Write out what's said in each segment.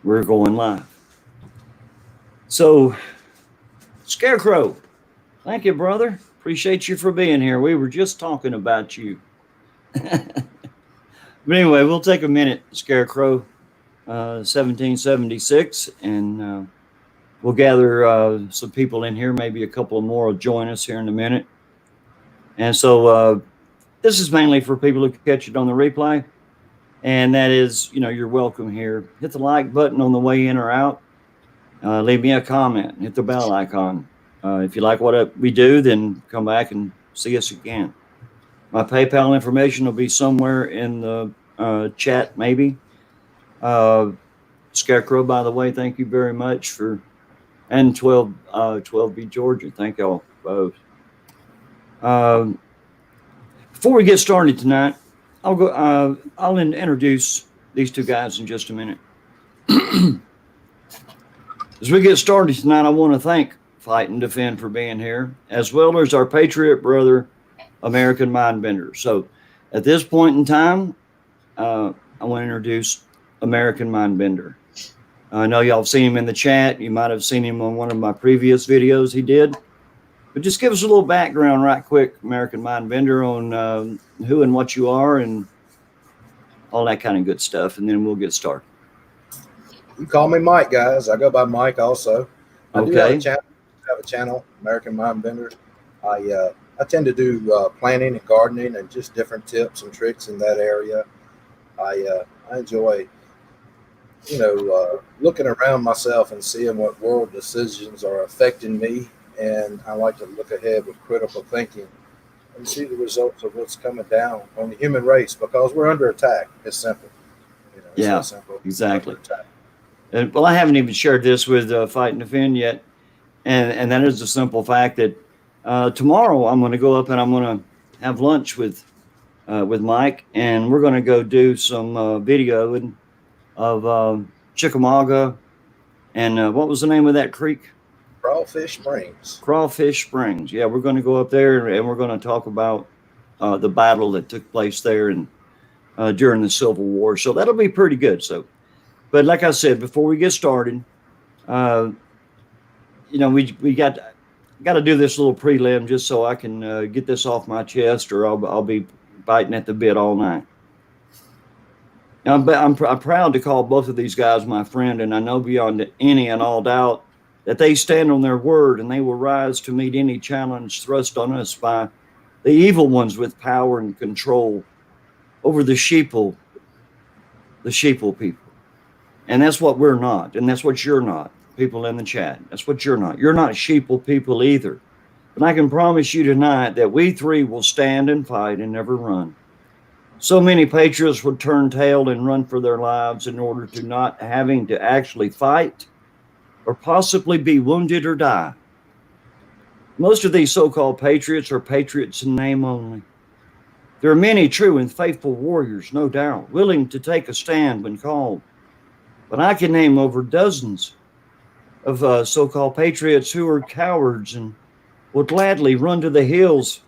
We're going live. So, Scarecrow, thank you, brother. Appreciate you for being here. We were just talking about you. But anyway, we'll take a minute, Scarecrow, 1776, and we'll gather some people in here. Maybe a couple more will join us here in a minute. And so this is mainly for people who catch it on the replay. And that is, you're welcome here. Hit the like button on the way in or out. Leave me a comment. Hit the bell icon. If you like what we do, then come back and see us again. My PayPal information will be somewhere in the chat, maybe. Scarecrow, by the way, thank you very much for, and 12B Georgia. Thank y'all both. Before we get started tonight, I'll introduce these two guys in just a minute. As we get started tonight, I want to thank Fight and Defend for being here, as well as our patriot brother, American Mindbender. So at this point in time, I want to introduce American Mindbender. I know y'all have seen him in the chat. You might have seen him on one of my previous videos he did. But just give us a little background right quick, American Mindbender, on who and what you are and all that kind of good stuff, and then we'll get started. You call me Mike, guys. I go by Mike also. I do have a channel, American Mindbender. I tend to do planting and gardening and just different tips and tricks in that area. I enjoy, looking around myself and seeing what world decisions are affecting me. And I like to look ahead with critical thinking and see the results of what's coming down on the human race, because we're under attack. It's simple. It's simple. Exactly. And, well, I haven't even shared this with Fight and Defend yet. And that is the simple fact that tomorrow I'm going to go up and I'm going to have lunch with Mike, and we're going to go do some video of Chickamauga and what was the name of that creek? Crawfish Springs. Crawfish Springs. Yeah, we're going to go up there and we're going to talk about the battle that took place there and during the Civil War. So that'll be pretty good. So, but like I said, before we get started, we got to do this little prelim just so I can get this off my chest, or I'll be biting at the bit all night. Now, I'm proud to call both of these guys my friend, and I know beyond any and all doubt that they stand on their word and they will rise to meet any challenge thrust on us by the evil ones with power and control over the sheeple people. And that's what we're not, and that's what you're not, people in the chat. That's what you're not. You're not sheeple people either. But I can promise you tonight that we three will stand and fight and never run. So many patriots would turn tail and run for their lives in order to not having to actually fight or possibly be wounded or die. Most of these so-called patriots are patriots in name only. There are many true and faithful warriors, no doubt, willing to take a stand when called. But I can name over dozens of so-called patriots who are cowards and will gladly run to the hills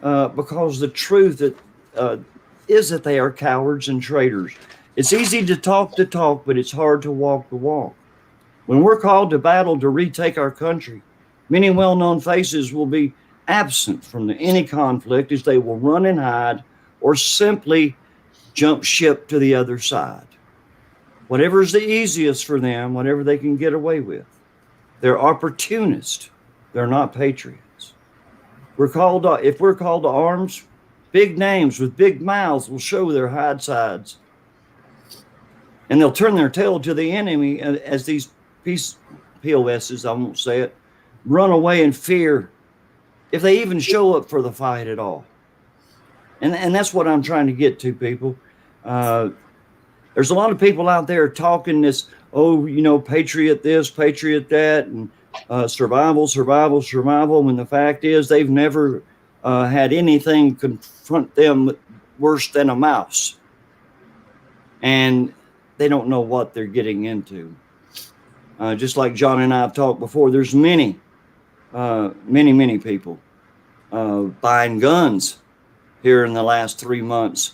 because the truth is that they are cowards and traitors. It's easy to talk the talk, but it's hard to walk the walk. When we're called to battle to retake our country, many well-known faces will be absent from any conflict, as they will run and hide or simply jump ship to the other side. Whatever is the easiest for them, whatever they can get away with. They're opportunists. They're not patriots. If we're called to arms, big names with big mouths will show their hide sides. And they'll turn their tail to the enemy as these POSs, I won't say it, run away in fear if they even show up for the fight at all. And that's what I'm trying to get to, people. There's a lot of people out there talking this, patriot this, patriot that, and survival, when the fact is they've never had anything confront them worse than a mouse. And they don't know what they're getting into. Just like John and I have talked before, there's many people buying guns here in the last 3 months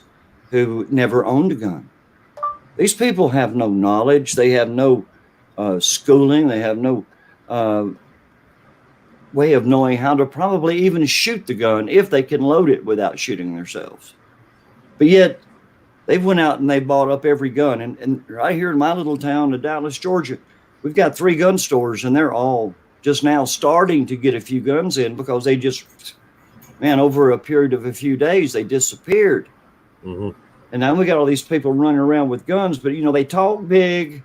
who never owned a gun. These people have no knowledge. They have no schooling. They have no way of knowing how to probably even shoot the gun if they can load it without shooting themselves. But yet they went out and they bought up every gun. And right here in my little town of Dallas, Georgia, we've got 3 gun stores, and they're all just now starting to get a few guns in because they just, man, over a period of a few days, they disappeared. Mm-hmm. And now we got all these people running around with guns, but, you know, they talk big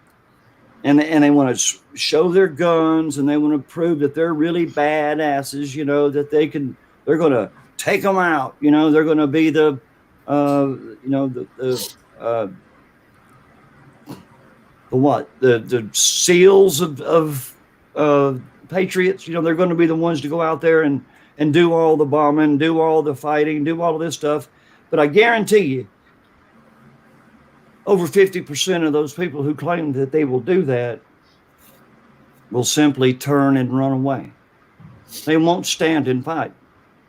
and they want to show their guns, and they want to prove that they're really badasses, you know, that they're going to take them out. You know, they're going to be the, the SEALs of patriots. You know, they're going to be the ones to go out there and do all the bombing, do all the fighting, do all of this stuff. But I guarantee you, over 50% of those people who claim that they will do that will simply turn and run away. They won't stand and fight.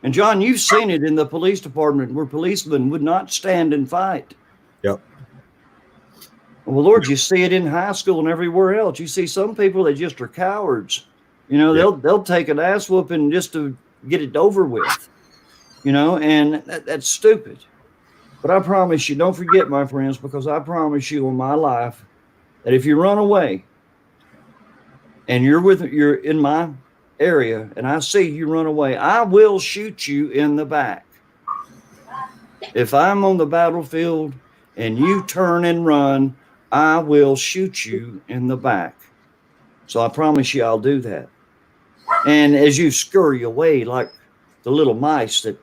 And John, you've seen it in the police department where policemen would not stand and fight. Yep. Well, Lord, you see it in high school and everywhere else. You see some people that just are cowards. You know, they'll take an ass whooping just to get it over with. You know, and that's stupid. But I promise you, don't forget, my friends, because I promise you on my life that if you run away and you're in my area and I see you run away, I will shoot you in the back. If I'm on the battlefield and you turn and run, I will shoot you in the back. So I promise you I'll do that. And as you scurry away like the little mice that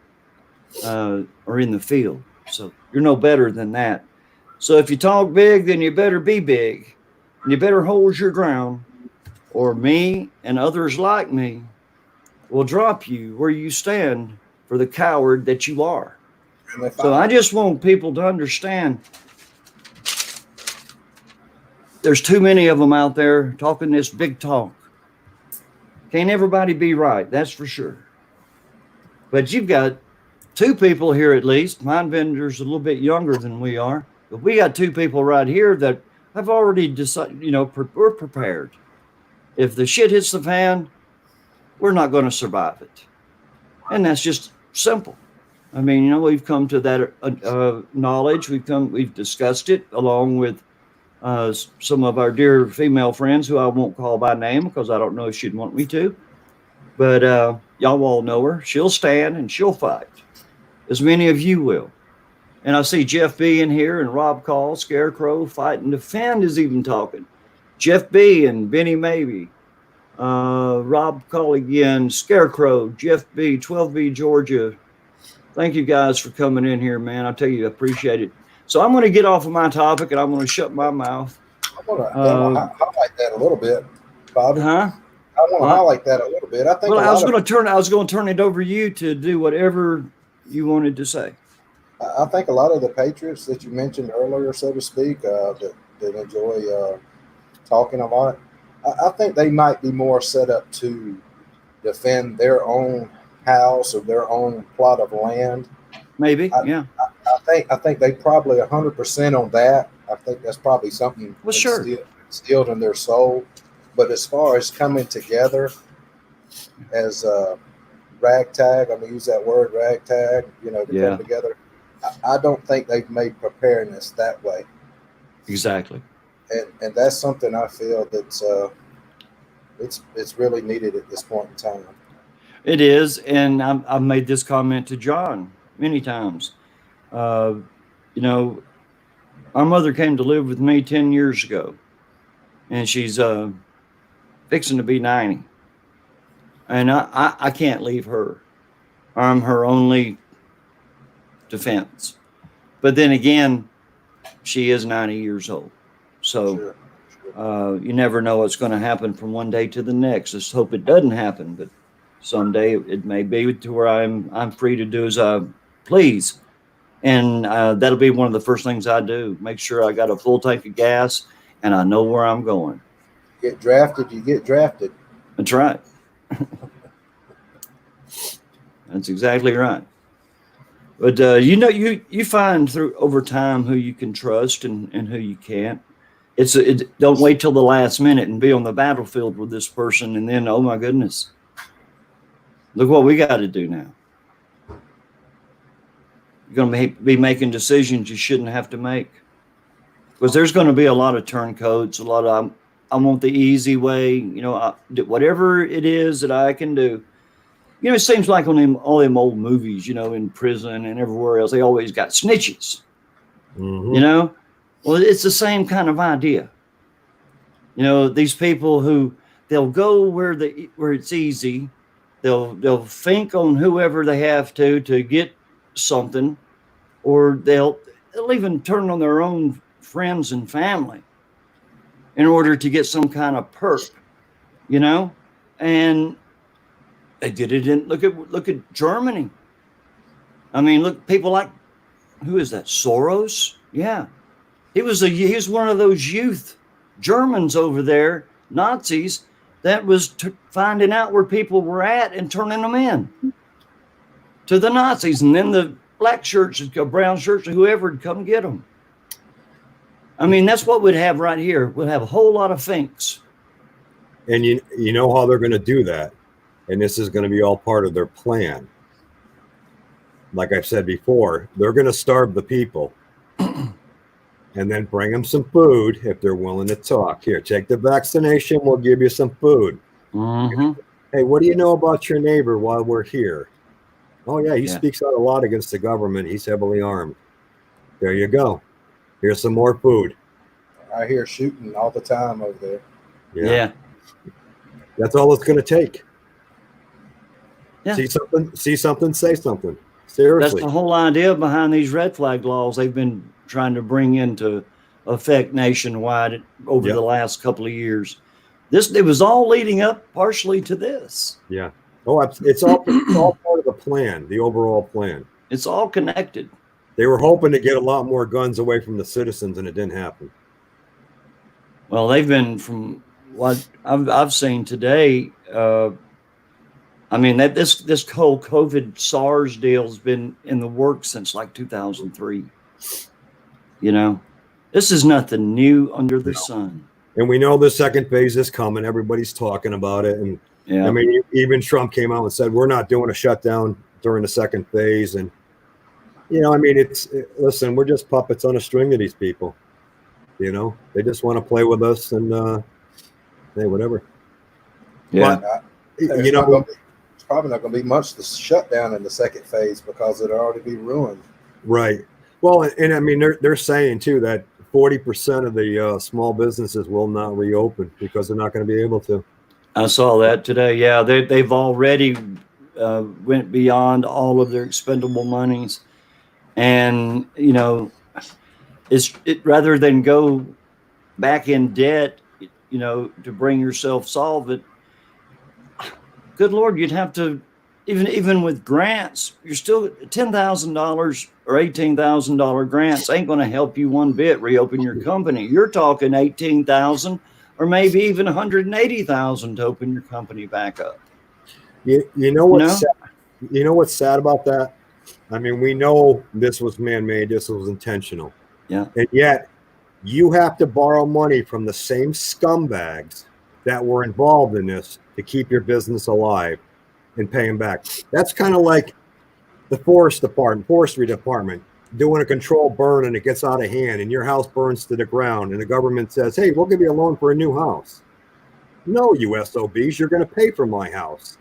are in the field. So you're no better than that. So if you talk big, then you better be big. And you better hold your ground, or me and others like me will drop you where you stand for the coward that you are. So I just want people to understand there's too many of them out there talking this big talk. Can't everybody be right, that's for sure. But you've got 2 people here at least. Mindbender's a little bit younger than we are, but we got 2 people right here that have already decided, you know, we're prepared. If the shit hits the fan, we're not going to survive it. And that's just simple. I mean, you know, we've come to that knowledge. We've discussed it along with some of our dear female friends who I won't call by name because I don't know if she'd want me to. But y'all all know her. She'll stand and she'll fight, as many of you will. And I see Jeff B in here and Rob Call, Scarecrow, Fight and Defend is even talking. Jeff B and Benny Maybe, Rob Call again, Scarecrow, Jeff B, 12B Georgia. Thank you guys for coming in here, man. I tell you, I appreciate it. So I'm going to get off of my topic and I'm going to shut my mouth. I want to highlight that a little bit, Bobby. Huh? I want to highlight that a little bit. I think. Well, I was going to turn it over to you to do whatever you wanted to say. I think a lot of the patriots that you mentioned earlier, so to speak, that enjoy talking a lot, I think they might be more set up to defend their own house or their own plot of land. Maybe, yeah. I think they probably 100% on that. I think that's probably something instilled in their soul. But as far as coming together as ragtag, I'm going to use that word, ragtag, you know, to come together, I don't think they've made preparedness that way. Exactly. And that's something I feel that's it's really needed at this point in time. It is, and I've made this comment to John many times. You know, our mother came to live with me 10 years ago, and she's fixing to be 90. And I can't leave her. I'm her only defense. But then again, she is 90 years old. So you never know what's going to happen from one day to the next. Let's hope it doesn't happen, but someday it may be to where I'm free to do as I please. And that'll be one of the first things I do. Make sure I got a full tank of gas and I know where I'm going. Get drafted, you get drafted. That's right. That's exactly right. But you find through over time who you can trust and who you can't. Don't wait till the last minute and be on the battlefield with this person, and then oh my goodness, look what we got to do now. You're going to be making decisions you shouldn't have to make, because there's going to be a lot of turncoats, a lot of I want the easy way, whatever it is that I can do. It seems like on all them old movies, in prison and everywhere else, they always got snitches. Mm-hmm. Well, it's the same kind of idea. These people who they'll go where it's easy, they'll think on whoever they have to get something, or they'll even turn on their own friends and family in order to get some kind of perk, and they did it in look at Germany. I mean, look, people like, who is that? Soros? Yeah. He was one of those youth Germans over there, Nazis, that was finding out where people were at and turning them in to the Nazis. And then the black shirts, brown shirts, or whoever would come get them. I mean, that's what we'd have right here. We'd have a whole lot of finks. And you know how they're going to do that. And this is going to be all part of their plan. Like I've said before, they're going to starve the people and then bring them some food if they're willing to talk. Here, take the vaccination. We'll give you some food. Mm-hmm. Hey, what do you know about your neighbor while we're here? Oh, yeah, he speaks out a lot against the government. He's heavily armed. There you go. Here's some more food. I hear shooting all the time over there. Yeah. That's all it's going to take. Yeah. See something, say something. Seriously. That's the whole idea behind these red flag laws they've been trying to bring into effect nationwide over the last couple of years. It was all leading up partially to this. Yeah. Oh, it's all part of the plan, the overall plan. It's all connected. They were hoping to get a lot more guns away from the citizens, and it didn't happen. Well, they've been, from what I've seen today, I mean, that this whole COVID SARS deal has been in the works since like 2003. This is nothing new under the sun. And we know the second phase is coming. Everybody's talking about it. And I mean, even Trump came out and said, we're not doing a shutdown during the second phase. And, I mean, listen, we're just puppets on a string to these people. They just want to play with us and, hey, whatever. Yeah. But, it's probably not going to be much to shut down in the second phase because it'll already be ruined. Right. Well, and I mean, they're saying too that 40% of the small businesses will not reopen because they're not going to be able to. I saw that today. Yeah, they've already went beyond all of their expendable monies, and rather than go back in debt, to bring yourself solvent. Good Lord, you'd have to, even with grants, you're still $10,000 or $18,000 grants ain't going to help you one bit reopen your company. You're talking $18,000 or maybe even $180,000 to open your company back up. You know what's sad? You know what's sad about that? I mean, we know this was man-made, this was intentional. Yeah. And yet you have to borrow money from the same scumbags that were involved in this to keep your business alive and pay them back. That's kind of like the forestry department doing a controlled burn and it gets out of hand and your house burns to the ground and the government says, hey, we'll give you a loan for a new house. No, you SOBs, you're going to pay for my house.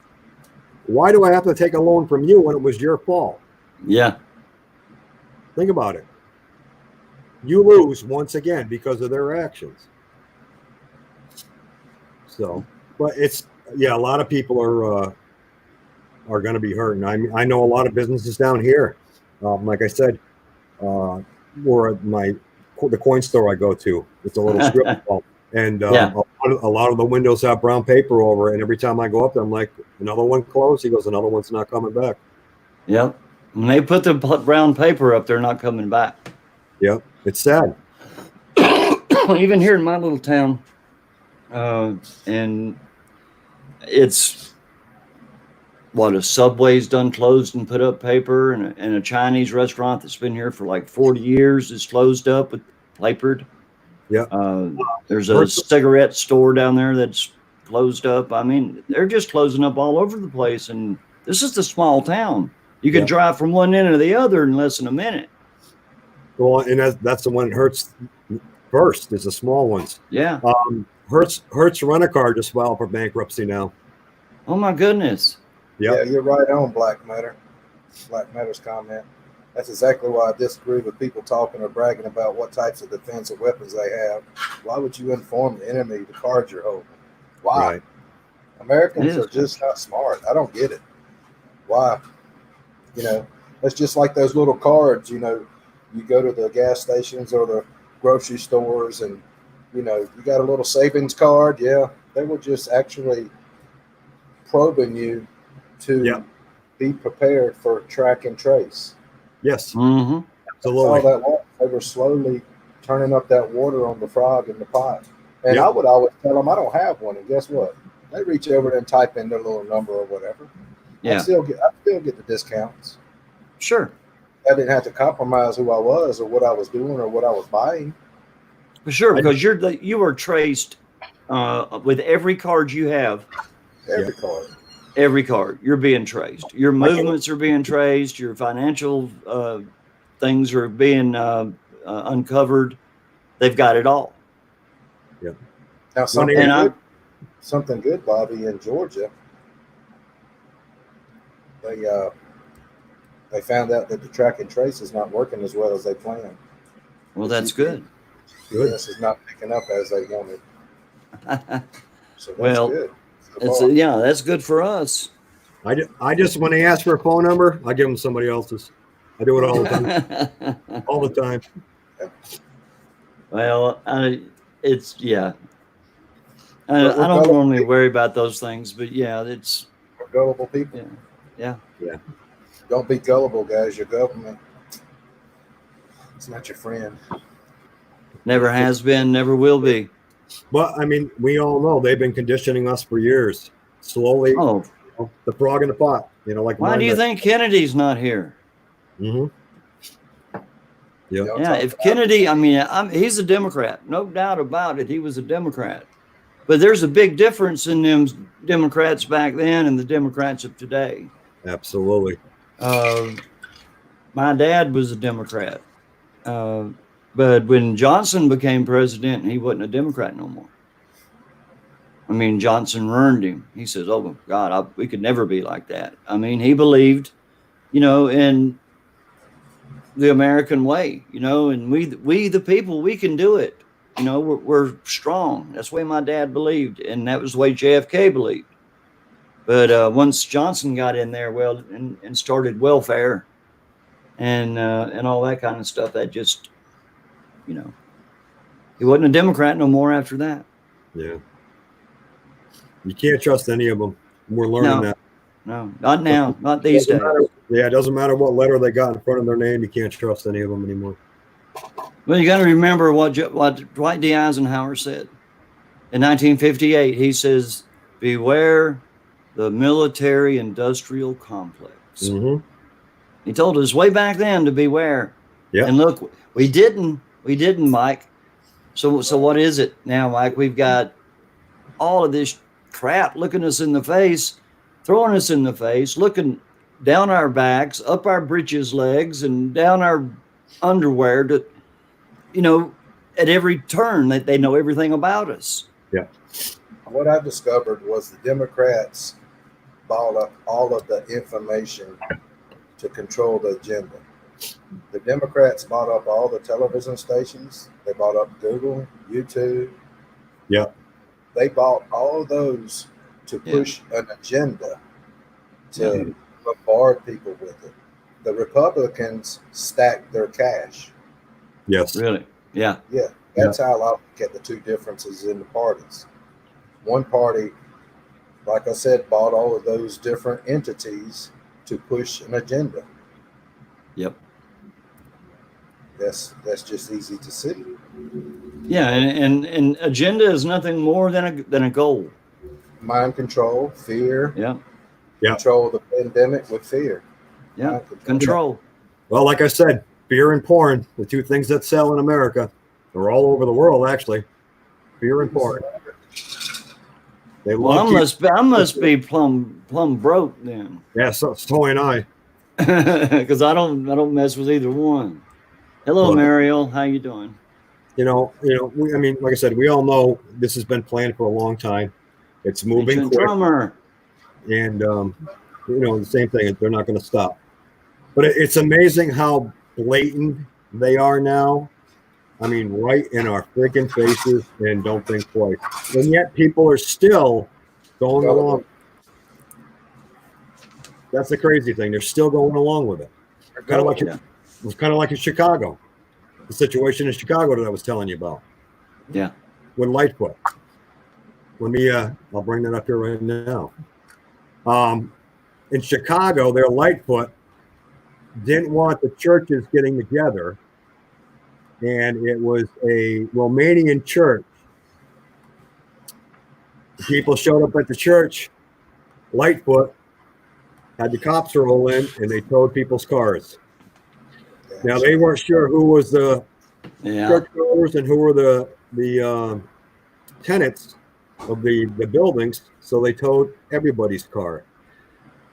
Why do I have to take a loan from you when it was your fault? Yeah. Think about it. You lose once again because of their actions. So, but a lot of people are going to be hurt. And I know a lot of businesses down here. Like I said, where the coin store I go to, it's a little strip club, and a lot of the windows have brown paper over it. And every time I go up there, I'm like, another one closed. He goes, another one's not coming back. Yep. When they put the brown paper up, they're not coming back. Yep. It's sad. Even here in my little town, and what, a Subway's done closed and put up paper, and a Chinese restaurant that's been here for like 40 years is closed up with papered. Yeah. There's a cigarette store down there that's closed up. I mean, they're just closing up all over the place. And this is a small town. You can drive from one end to the other in less than a minute. Well, and that's the one that hurts first, is the small ones. Yeah. Hertz Rent-A-Car just filed for bankruptcy now. Oh my goodness. Yep. Yeah, you're right on, Black Matter. Black Matter's comment. That's exactly why I disagree with people talking or bragging about what types of defensive weapons they have. Why would you inform the enemy the cards you're holding? Why? Right. Americans are just not smart. I don't get it. Why? You know, it's just like those little cards, you know, you go to the gas stations or the grocery stores and, you know, you got a little savings card. Yeah, they were just actually probing you to be prepared for track and trace. Yes. Mm-hmm. Absolutely. All that water, they were slowly turning up that water on the frog in the pot. And I would always tell them I don't have one. And guess what? They reach over and type in their little number or whatever. Yeah. I still get the discounts. Sure. I didn't have to compromise who I was or what I was doing or what I was buying. For sure, because you are traced with every card you have. Every card. Every card. You're being traced. Your movements are being traced. Your financial things are being uncovered. They've got it all. Yeah. Now something good, Bobby, in Georgia. They found out that the track and trace is not working as well as they planned. Well, that's good. This is not picking up as they wanted. So that's good. That's good for us. I just, when they ask for a phone number, I give them somebody else's. I do it all the time. All the time. Well, I don't normally worry about those things, but we're gullible people. Yeah. Don't be gullible, guys. Your government, it's not your friend. Never has been, never will be. But I mean, we all know they've been conditioning us for years. Slowly, the frog in the pot. You know, like. Why do you think Kennedy's not here? Mm-hmm. Yeah. If Kennedy, he's a Democrat, no doubt about it. He was a Democrat, but there's a big difference in them Democrats back then and the Democrats of today. Absolutely. My dad was a Democrat, but when Johnson became president, he wasn't a Democrat no more. I mean, Johnson ruined him. He says, "Oh God, we could never be like that." I mean, he believed, in the American way, and we the people, we can do it. We're strong. That's the way my dad believed, and that was the way JFK believed. But once Johnson got in there, and started welfare, and all that kind of stuff, that just, he wasn't a Democrat no more after that. Yeah. You can't trust any of them. We're learning that. No, not now, not these days. It doesn't matter what letter they got in front of their name. You can't trust any of them anymore. Well, you got to remember what Dwight D. Eisenhower said in 1958. He says, "Beware the military-industrial complex." Mm-hmm. He told us way back then to beware. Yeah. And look, we didn't, Mike. So what is it now, Mike? We've got all of this crap looking us in the face, throwing us in the face, looking down our backs, up our breeches legs, and down our underwear to, at every turn that they know everything about us. Yeah. What I discovered was the Democrats bought up all of the information to control the agenda. The Democrats bought up all the television stations. They bought up Google, YouTube. Yeah. They bought all of those to push an agenda to bombard people with it. The Republicans stacked their cash. Yes. Really? Yeah. Yeah. That's how I look at the two differences in the parties. One party, like I said, bought all of those different entities to push an agenda. Yep. That's just easy to see. Yeah, and agenda is nothing more than a goal. Mind control, fear. Yeah. control the pandemic with fear. Yeah, control. Well, like I said, fear and porn, the two things that sell in America, or all over the world, actually. Fear and porn. They well, I must be plumb broke then. Yeah, so am I. Because I don't mess with either one. Hello, Mariel. How you doing? I mean, like I said, we all know this has been planned for a long time. It's moving quick. Drummer. And, the same thing. They're not going to stop. But it's amazing how blatant they are now. I mean, right in our freaking faces, and don't think twice. And yet people are still going along. That's the crazy thing. They're still going along with it. Kind of like it was kind of like in Chicago. The situation in Chicago that I was telling you about. Yeah. With Lightfoot. Let me I'll bring that up here right now. In Chicago, their Lightfoot didn't want the churches getting together, and it was a Romanian church. The people showed up at the church. Lightfoot had the cops roll in, and they towed people's cars. Now they weren't sure who was the church goers and who were the tenants of the buildings, so they towed everybody's car.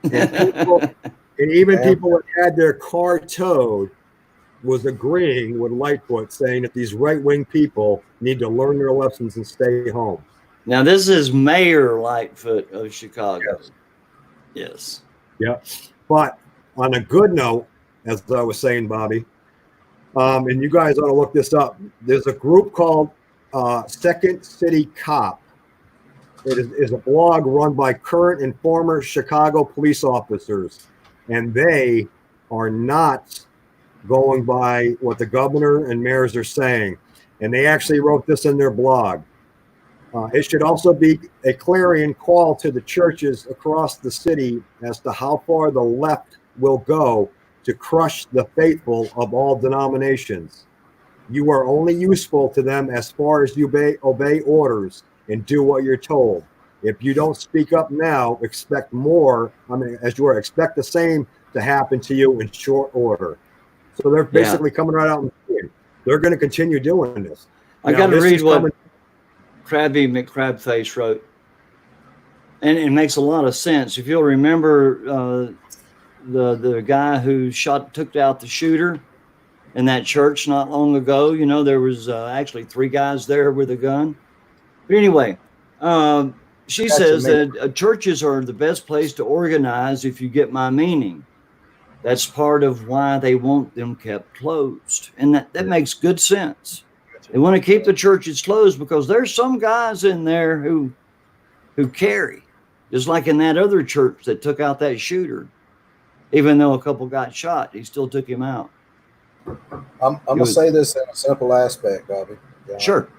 And even people that had their car towed was agreeing with Lightfoot, saying that these right-wing people need to learn their lessons and stay home. Now, this is Mayor Lightfoot of Chicago. Yes. Yeah. But on a good note, as I was saying, Bobby, and you guys ought to look this up. There's a group called Second City Cop. It is a blog run by current and former Chicago police officers, and they are not going by what the governor and mayors are saying. And they actually wrote this in their blog. It should also be a clarion call to the churches across the city as to how far the left will go to crush the faithful of all denominations. You are only useful to them as far as you obey orders and do what you're told. If you don't speak up now, expect more. Expect the same to happen to you in short order. So they're basically coming right out and saying they're going to continue doing this. I got to read what Krabby McCrabface wrote, and it makes a lot of sense. If you'll remember, the guy who took out the shooter in that church not long ago. There was actually 3 guys there with a gun. But anyway, she says that churches are the best place to organize, if you get my meaning. That's part of why they want them kept closed. And that makes good sense. They want to keep the churches closed because there's some guys in there who carry, just like in that other church that took out that shooter. Even though a couple got shot, he still took him out. I'm going to say this in a simple aspect, Bobby. Sure.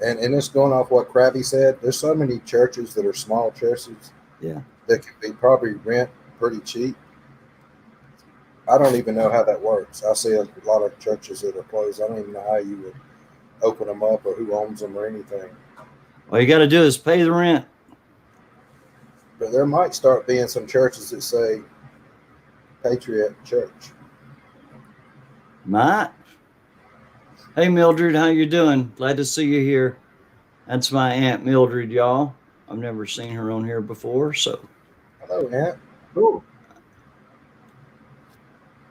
And it's going off what Krabby said. There's so many churches that are small churches that can be probably rent pretty cheap. I don't even know how that works. I see a lot of churches that are closed. I don't even know how you would open them up or who owns them or anything. All you got to do is pay the rent. But there might start being some churches that say Patriot Church. Might. Hey, Mildred, how you doing? Glad to see you here. That's my Aunt Mildred, y'all. I've never seen her on here before, so. Hello, Aunt. Ooh.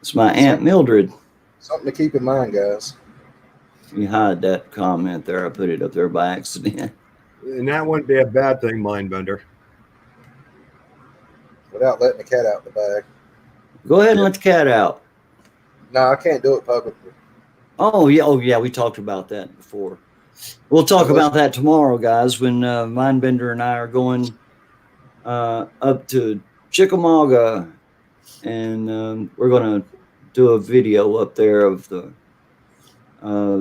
It's my Aunt Mildred. Something to keep in mind, guys. You hide that comment there. I put it up there by accident. And that wouldn't be a bad thing, Mindbender. Without letting the cat out the bag. Go ahead and let the cat out. No, I can't do it publicly. Oh yeah, we talked about that before. We'll talk about that tomorrow, guys, when Mindbender and I are going up to Chickamauga, and we're going to do a video up there of the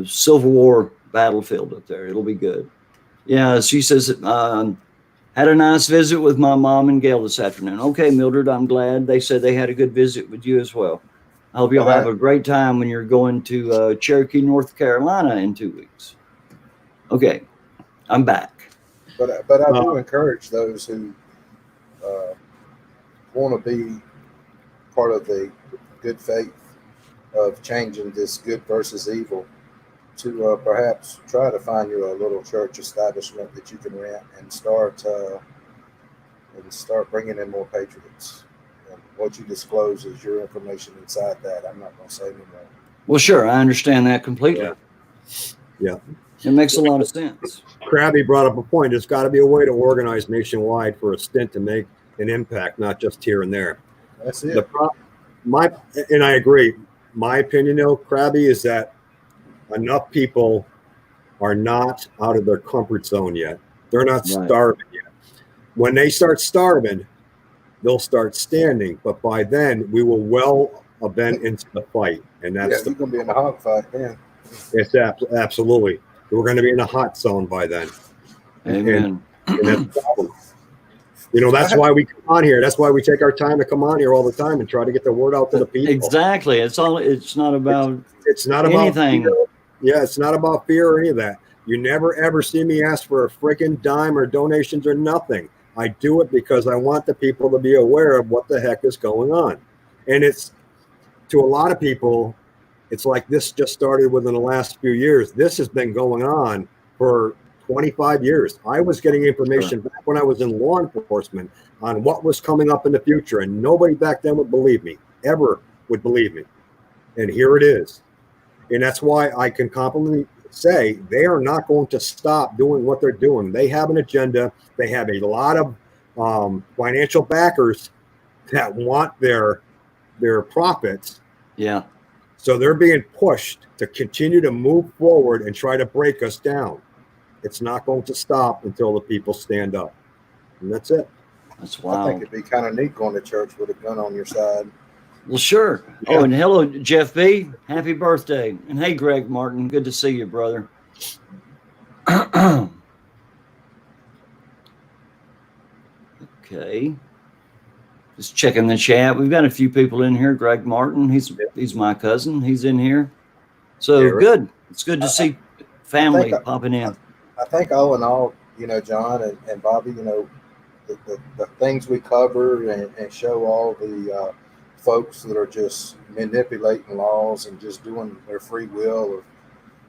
Civil War battlefield up there. It'll be good. Yeah, she says, had a nice visit with my mom and Gail this afternoon. Okay, Mildred, I'm glad. They said they had a good visit with you as well. I hope you'll have a great time when you're going to Cherokee, North Carolina in 2 weeks. Okay, I'm back. But I do encourage those who want to be part of the good faith of changing this good versus evil, to perhaps try to find you a little church establishment that you can rent and start bringing in more patriots. And what you disclose is your information inside that. I'm not going to say anymore. Well, sure, I understand that completely. Yeah. It makes a lot of sense. Krabby brought up a point. There's got to be a way to organize nationwide for a stint to make an impact, not just here and there. That's it. And I agree. My opinion, though, Krabby, is that enough people are not out of their comfort zone yet. They're not starving yet. When they start starving, they'll start standing. But by then, we will well have been into the fight, and that's you're going to be in the hog fight then. It's absolutely. We're going to be in a hot zone by then. Amen. And that's the problem. You know, that's why we come on here. That's why we take our time to come on here all the time and try to get the word out to the people. Exactly. It's not about anything. About fear. Yeah, it's not about fear or any of that. You never ever see me ask for a freaking dime or donations or nothing. I do it because I want the people to be aware of what the heck is going on. And it's, to a lot of people, it's like this just started within the last few years. This has been going on for 25 years. I was getting information back when I was in law enforcement on what was coming up in the future, and nobody back then would believe me, ever would believe me. And here it is. And that's why I can confidently say they are not going to stop doing what they're doing. They have an agenda. They have a lot of financial backers that want their profits. Yeah. So they're being pushed to continue to move forward and try to break us down. It's not going to stop until the people stand up. And that's it. That's wild. I think it'd be kind of neat going to church with a gun on your side. Well, sure. Yeah. Oh, and hello, Jeff B. Happy birthday. And hey, Greg Martin. Good to see you, brother. Okay. Just checking the chat. We've got a few people in here. Greg Martin, he's my cousin. He's in here. So good. It's good to see family popping in. I think all in all, you know, John and Bobby, you know, the things we cover and show all the folks that are just manipulating laws and just doing their free will of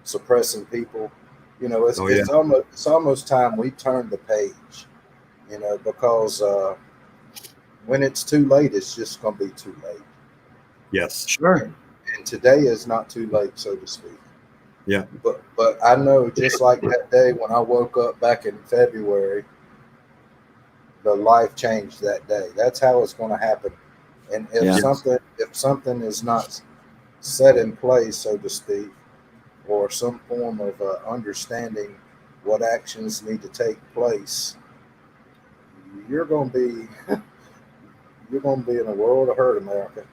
suppressing people. You know, it's almost time we turn the page, you know, because when it's too late, it's just going to be too late. Yes. Sure. And today is not too late, so to speak. Yeah. But I know, just like that day when I woke up back in February, the life changed that day. That's how it's going to happen. And if something is not set in place, so to speak, or some form of understanding what actions need to take place, you're going to be in a world of hurt, America.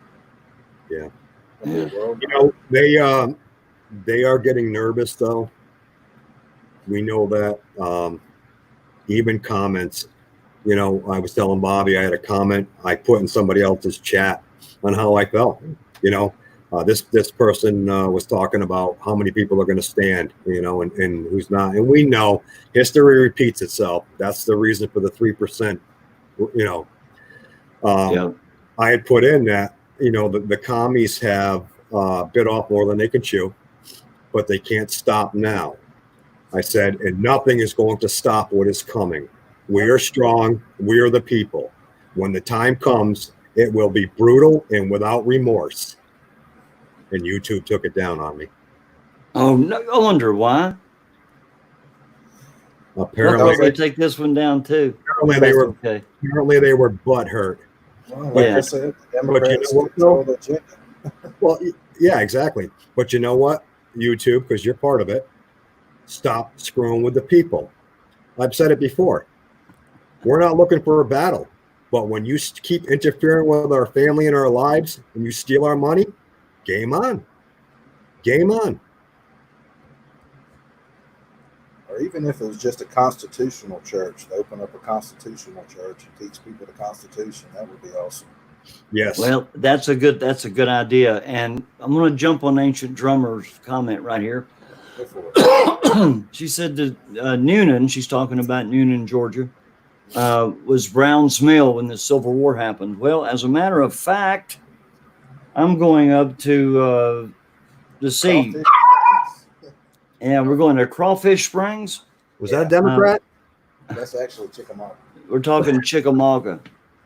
Yeah. You know, they are getting nervous, though. We know that. Even comments. You know, I was telling Bobby, I had a comment I put in somebody else's chat on how I felt. You know, this person was talking about how many people are going to stand, you know, and who's not. And we know history repeats itself. That's the reason for the 3%. You know, I had put in that, you know, the commies have bit off more than they can chew, but they can't stop now. I said, and nothing is going to stop what is coming. We are strong. We are the people. When the time comes, it will be brutal and without remorse. And YouTube took it down on me. Oh, no, I wonder why. Apparently, they take this one down too. Apparently they were butt hurt. Well, like I said, Democrats control the agenda. Well, yeah, exactly. But you know what, YouTube, because you're part of it, stop screwing with the people. I've said it before. We're not looking for a battle, but when you keep interfering with our family and our lives and you steal our money, game on. Game on. Or even if it was just a constitutional church, to open up a constitutional church and teach people the Constitution, that would be awesome. Yes. Well, that's a good idea. And I'm going to jump on Ancient Drummer's comment right here. Go for it. She said that Noonan, she's talking about Noonan, Georgia. was Brown's Mill when the Civil War happened. Well, as a matter of fact, I'm going up to see. Crawfish. And we're going to Crawfish Springs. Was that a Democrat? That's actually Chickamauga. We're talking Chickamauga.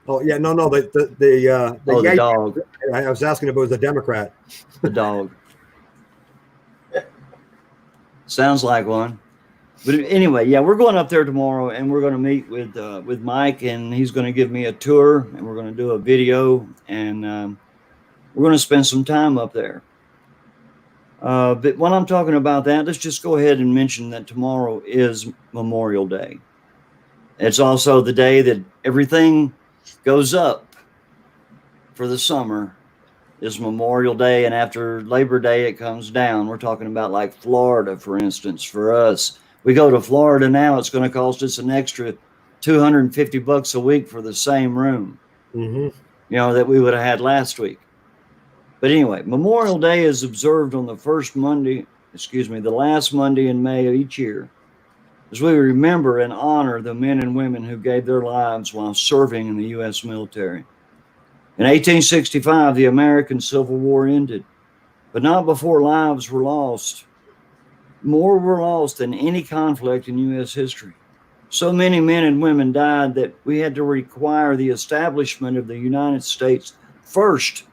Oh yeah, no, the The dog. I was asking if it was a Democrat. The dog. Sounds like one. But anyway, yeah, we're going up there tomorrow, and we're going to meet with Mike, and he's going to give me a tour, and we're going to do a video, and we're going to spend some time up there. But when I'm talking about that, let's just go ahead and mention that tomorrow is Memorial Day. It's also the day that everything goes up for the summer is Memorial Day, and after Labor Day, it comes down. We're talking about like Florida, for instance. For us, we go to Florida now, it's going to cost us an extra $250 a week for the same room, that we would have had last week. But anyway, Memorial Day is observed on the last Monday in May of each year, as we remember and honor the men and women who gave their lives while serving in the U.S. military. In 1865, the American Civil War ended, but not before lives were lost. More were lost than any conflict in U.S. history. So many men and women died that we had to require the establishment of the United States' first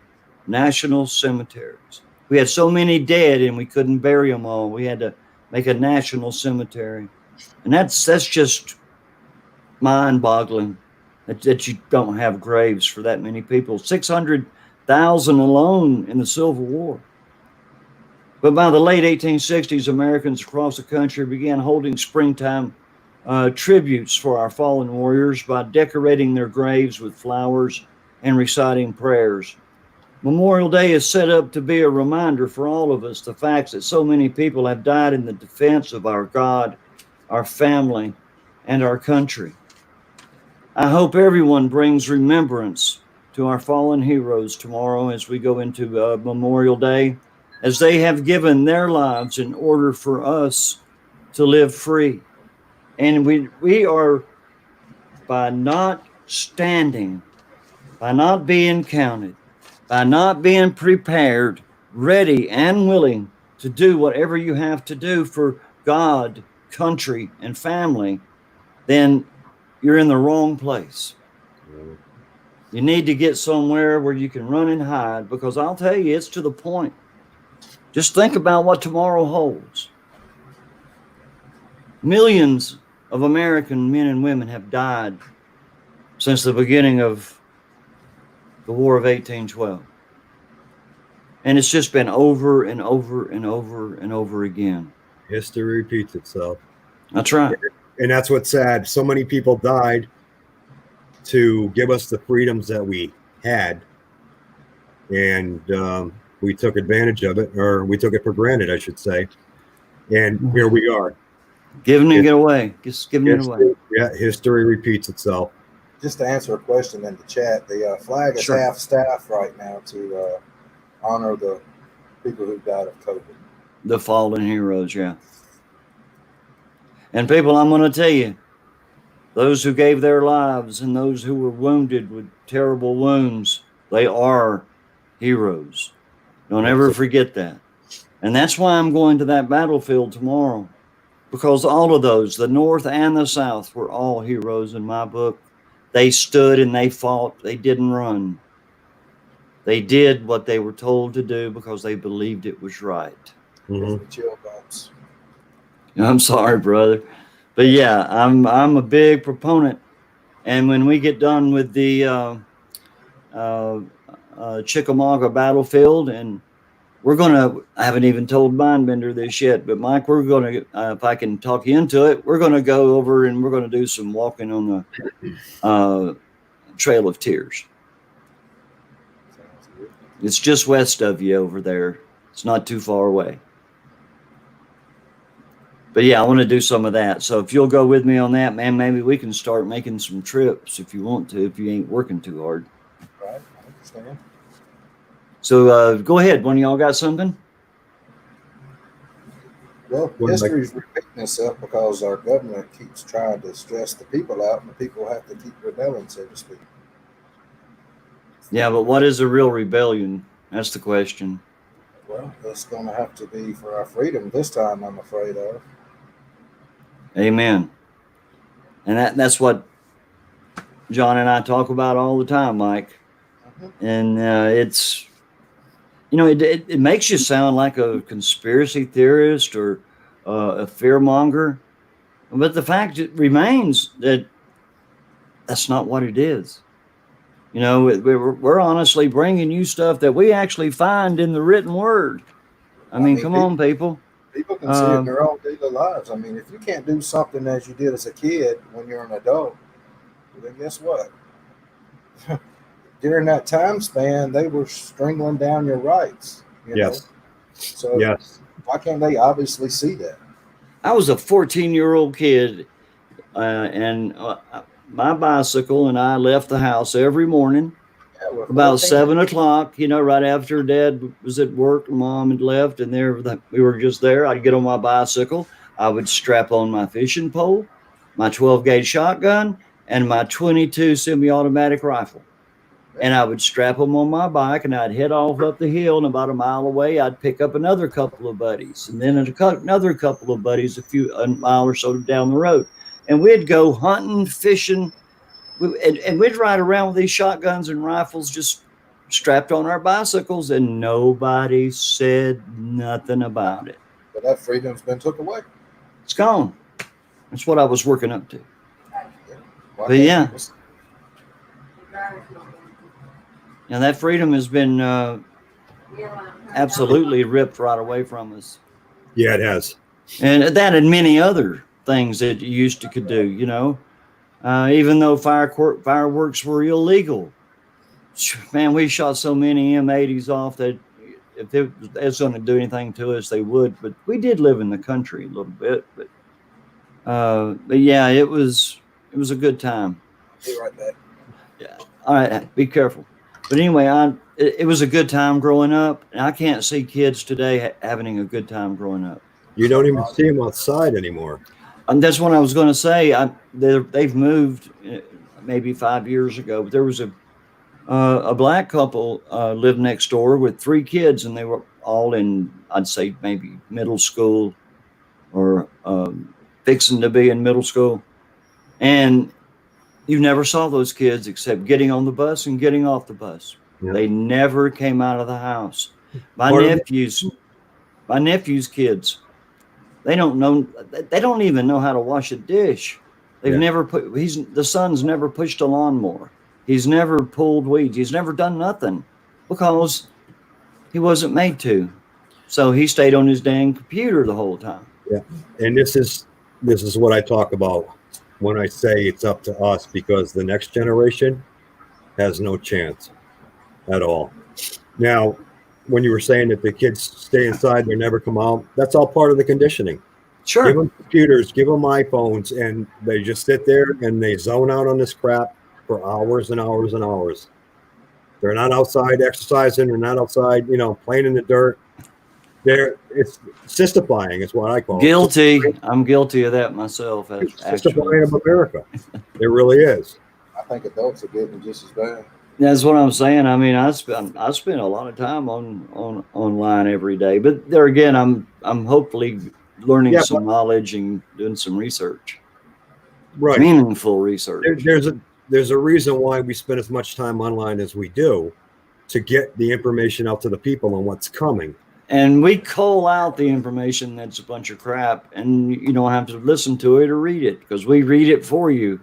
national cemeteries. We had so many dead and we couldn't bury them all. We had to make a national cemetery. And that's just mind-boggling that you don't have graves for that many people. 600,000 alone in the Civil War. But by the late 1860s, Americans across the country began holding springtime tributes for our fallen warriors by decorating their graves with flowers and reciting prayers. Memorial Day is set up to be a reminder for all of us, the facts that so many people have died in the defense of our God, our family, and our country. I hope everyone brings remembrance to our fallen heroes tomorrow as we go into Memorial Day, as they have given their lives in order for us to live free. And we are, by not standing, by not being counted, by not being prepared, ready and willing to do whatever you have to do for God, country, and family, then you're in the wrong place. You need to get somewhere where you can run and hide, because I'll tell you, it's to the point. Just think about what tomorrow holds. Millions of American men and women have died since the beginning of the War of 1812. And it's just been over and over and over and over again. History repeats itself. That's right. And that's what's sad. So many people died to give us the freedoms that we had. And we took advantage of it, or we took it for granted, I should say. And here we are. Giving it away. Just giving it away. Yeah, history repeats itself. Just to answer a question in the chat, the flag is half staff right now to honor the people who died of COVID. The fallen heroes, yeah. And people, I'm going to tell you, those who gave their lives and those who were wounded with terrible wounds, they are heroes. Don't ever forget that. And that's why I'm going to that battlefield tomorrow, because all of those, the North and the South, were all heroes in my book. They stood and they fought. They didn't run. They did what they were told to do because they believed it was right. Chill bumps. I'm sorry, brother. But yeah, I'm a big proponent. And when we get done with the Chickamauga battlefield, and I haven't even told Mindbender this yet, but Mike, we're going to, if I can talk you into it, we're going to go over and we're going to do some walking on the Trail of Tears. It's just west of you over there. It's not too far away. But yeah, I want to do some of that. So if you'll go with me on that, man, maybe we can start making some trips if you want to, if you ain't working too hard. Right, I understand. So go ahead. One of y'all got something? Well, history is repeating itself because our government keeps trying to stress the people out, and the people have to keep rebelling, so to speak. Yeah, but what is a real rebellion? That's the question. Well, it's going to have to be for our freedom this time, I'm afraid of. Amen. And that's what John and I talk about all the time, Mike. Mm-hmm. And it's, it makes you sound like a conspiracy theorist or a fearmonger. But the fact remains that that's not what it is. We're honestly bringing you stuff that we actually find in the written word. I mean, come on, people. People can see it in their own daily lives. I mean, if you can't do something as you did as a kid when you're an adult, then guess what? During that time span, they were strangling down your rights. Yes. So yes. Why can't they obviously see that? I was a 14-year-old kid, and my bicycle and I left the house every morning about 7 o'clock, right after Dad was at work and Mom had left, and we were just there. I'd get on my bicycle. I would strap on my fishing pole, my 12-gauge shotgun, and my 22 semi-automatic rifle. And I would strap them on my bike, and I'd head off up the hill, and about a mile away, I'd pick up another couple of buddies, and then another couple of buddies a mile or so down the road. And we'd go hunting, fishing, and we'd ride around with these shotguns and rifles just strapped on our bicycles, and nobody said nothing about it. But that freedom's been took away. It's gone. That's what I was working up to. But yeah. And that freedom has been absolutely ripped right away from us. Yeah, it has. And that and many other things that you used to could do, even though fireworks were illegal. Man, we shot so many M80s off that if it was going to do anything to us, they would. But we did live in the country a little bit. But yeah, it was a good time. Be right back. Yeah. All right. Be careful. But anyway, it was a good time growing up, and I can't see kids today having a good time growing up. You don't even see them outside anymore. And that's what I was going to say. They've moved maybe 5 years ago, but there was a black couple lived next door with 3 kids, and they were all in, I'd say, maybe middle school or fixing to be in middle school. And you never saw those kids except getting on the bus and getting off the bus. Yeah. They never came out of the house. My nephew's kids, they don't even know how to wash a dish. They've never the son's never pushed a lawnmower. He's never pulled weeds. He's never done nothing because he wasn't made to. So he stayed on his dang computer the whole time. Yeah. And this is what I talk about when I say it's up to us, because the next generation has no chance at all. Now, when you were saying that the kids stay inside, they never come out, that's all part of the conditioning. Sure. Give them computers, give them iPhones, and they just sit there and they zone out on this crap for hours and hours and hours. They're not outside exercising. They're not outside, playing in the dirt. It's cystifying is what I call it. I'm guilty of that myself. It's cystifying of America. It really is. I think adults are getting just as bad. That's what I'm saying. I mean, I spend a lot of time online every day, but there again, I'm hopefully learning some knowledge and doing some research. Right. Meaningful research. There's a reason why we spend as much time online as we do, to get the information out to the people on what's coming. And we cull out the information that's a bunch of crap, and you don't have to listen to it or read it, because we read it for you.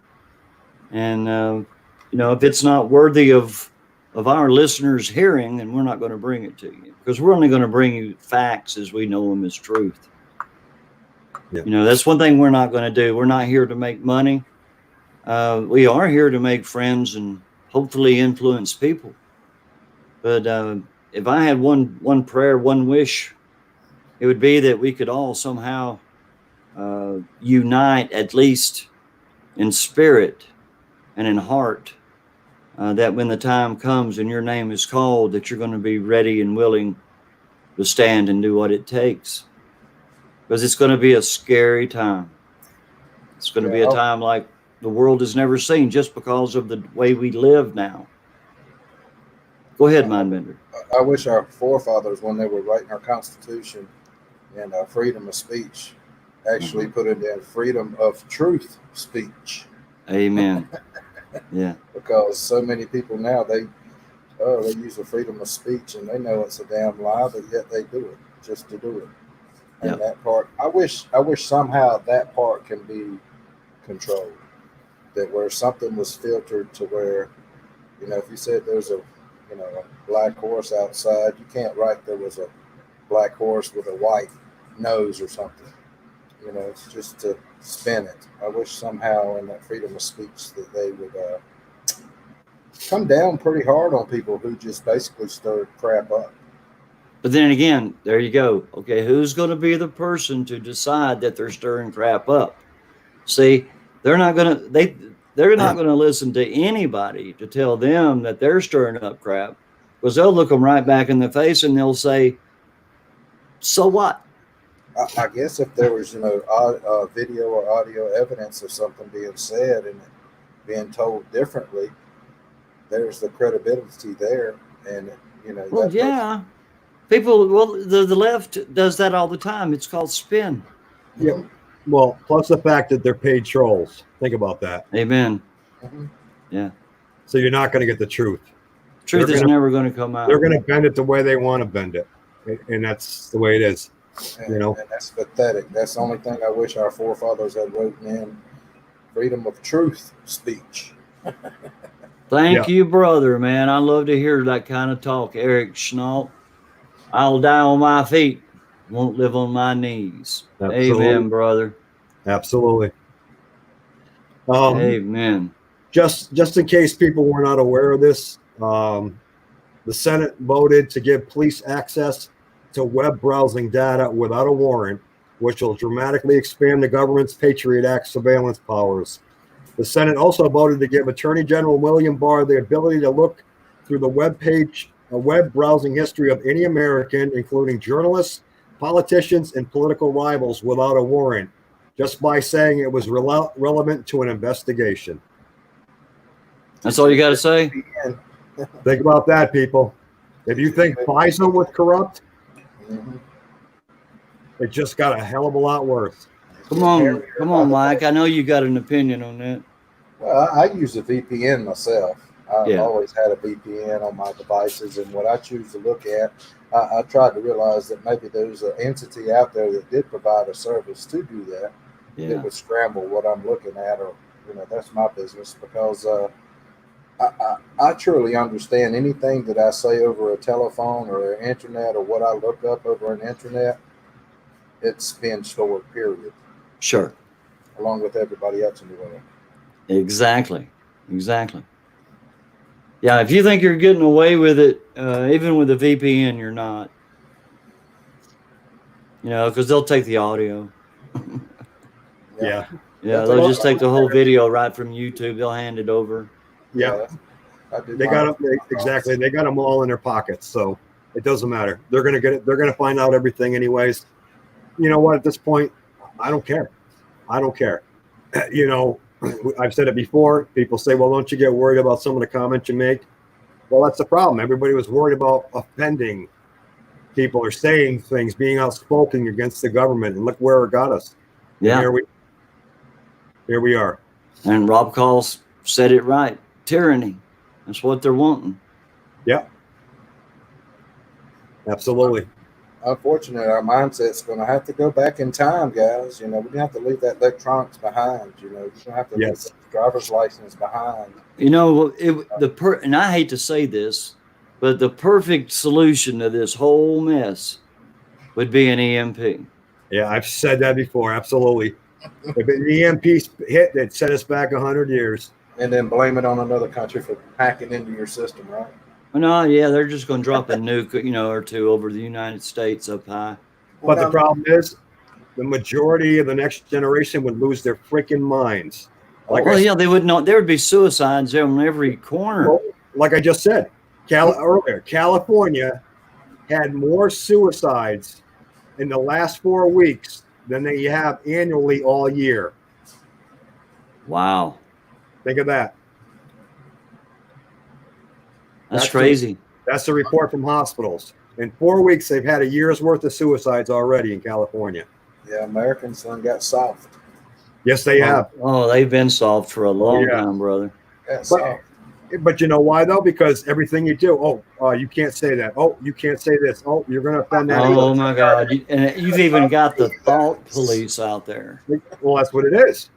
And if it's not worthy of our listeners' hearing, then we're not going to bring it to you, because we're only going to bring you facts as we know them as truth. Yeah. That's one thing we're not going to do. We're not here to make money. We are here to make friends and hopefully influence people. But if I had one prayer, one wish, it would be that we could all somehow unite, at least in spirit and in heart, that when the time comes and your name is called, that you're going to be ready and willing to stand and do what it takes. because it's going to be a scary time. It's going to be a time like the world has never seen, just because of the way we live now. Go ahead, Mindbender. I wish our forefathers, when they were writing our Constitution and freedom of speech, actually put it in freedom of truth speech. Amen. Yeah. Because so many people now, they use the freedom of speech and they know it's a damn lie, but yet they do it just to do it. And that part, I wish somehow that part can be controlled. That where something was filtered to where, if you said there's a black horse outside, you can't write there was a black horse with a white nose or something. It's just to spin it. I wish somehow in that freedom of speech that they would come down pretty hard on people who just basically stir crap up. But then again, there you go. Okay, who's going to be the person to decide that they're stirring crap up? See, they're not going to listen to anybody to tell them that they're stirring up crap, because they'll look them right back in the face and they'll say, "So what?" I guess if there was, video or audio evidence of something being said and being told differently, there's the credibility there, and Well, yeah, people. Well, the left does that all the time. It's called spin. Yeah. Well, plus the fact that they're paid trolls. Think about that. Amen. Mm-hmm. Yeah. So you're not going to get the truth. Truth is never going to come out. They're going to bend it the way they want to bend it, and that's the way it is. And that's pathetic. That's the only thing I wish our forefathers had written in: freedom of truth speech. Thank you, brother, man. I love to hear that kind of talk, Eric Schnault. I'll die on my feet, won't live on my knees. Absolutely. Amen, brother. Absolutely. Amen. Just in case people were not aware of this, the Senate voted to give police access to web browsing data without a warrant, which will dramatically expand the government's Patriot Act surveillance powers. The Senate also voted to give Attorney General William Barr the ability to look through the web browsing history of any American, including journalists, politicians, and political rivals, without a warrant, just by saying it was relevant to an investigation. That's all you got to say? Think about that, people. If you think FISA was corrupt, it just got a hell of a lot worse. Come on, Mike. I know you got an opinion on that. Well, I use a VPN myself. I've always had a VPN on my devices, and what I choose to look at, I tried to realize that maybe there's an entity out there that did provide a service to do that. It would scramble what I'm looking at, or that's my business, because I truly understand anything that I say over a telephone or an internet, or what I look up over an internet, it's been stored, period. Sure. Along with everybody else in the world. Exactly. Yeah, if you think you're getting away with it, even with a VPN, you're not. Because they'll take the audio. Yeah, they'll just take the whole video right from YouTube. They'll hand it over. Yeah. They got them exactly. They got them all in their pockets, so it doesn't matter. They're gonna get it. They're gonna find out everything anyways. You know what? At this point, I don't care. I've said it before. People say, "Well, don't you get worried about some of the comments you make?" Well, that's the problem. Everybody was worried about offending people or saying things, being outspoken against the government, and look where it got us. Yeah. And here we are. And Rob Calls said it right. Tyranny. That's what they're wanting. Yeah. Absolutely. Unfortunately, our mindset's going to have to go back in time, guys. We're going to have to leave that electronics behind. We're going to have to leave the driver's license behind. And I hate to say this, but the perfect solution to this whole mess would be an EMP. Yeah, I've said that before. Absolutely. If an EMP hit, it set us back 100 years. And then blame it on another country for hacking into your system, right? No, yeah, they're just going to drop a nuke, or two over the United States up high. But the problem is, the majority of the next generation would lose their freaking minds. They would not. There would be suicides on every corner. Well, like I just said, earlier, California had more suicides in the last 4 weeks than you have annually all year. Wow. Think of that. That's crazy. That's the report from hospitals. In 4 weeks, they've had a year's worth of suicides already in California. Yeah, Americans done got soft. Yes, they have. Oh, they've been solved for a long time, brother. But you know why though? Because everything you do, you can't say that. Oh, you can't say this. Oh, you're going to offend that. Oh my God! And you've even got the thought police out there. Well, that's what it is.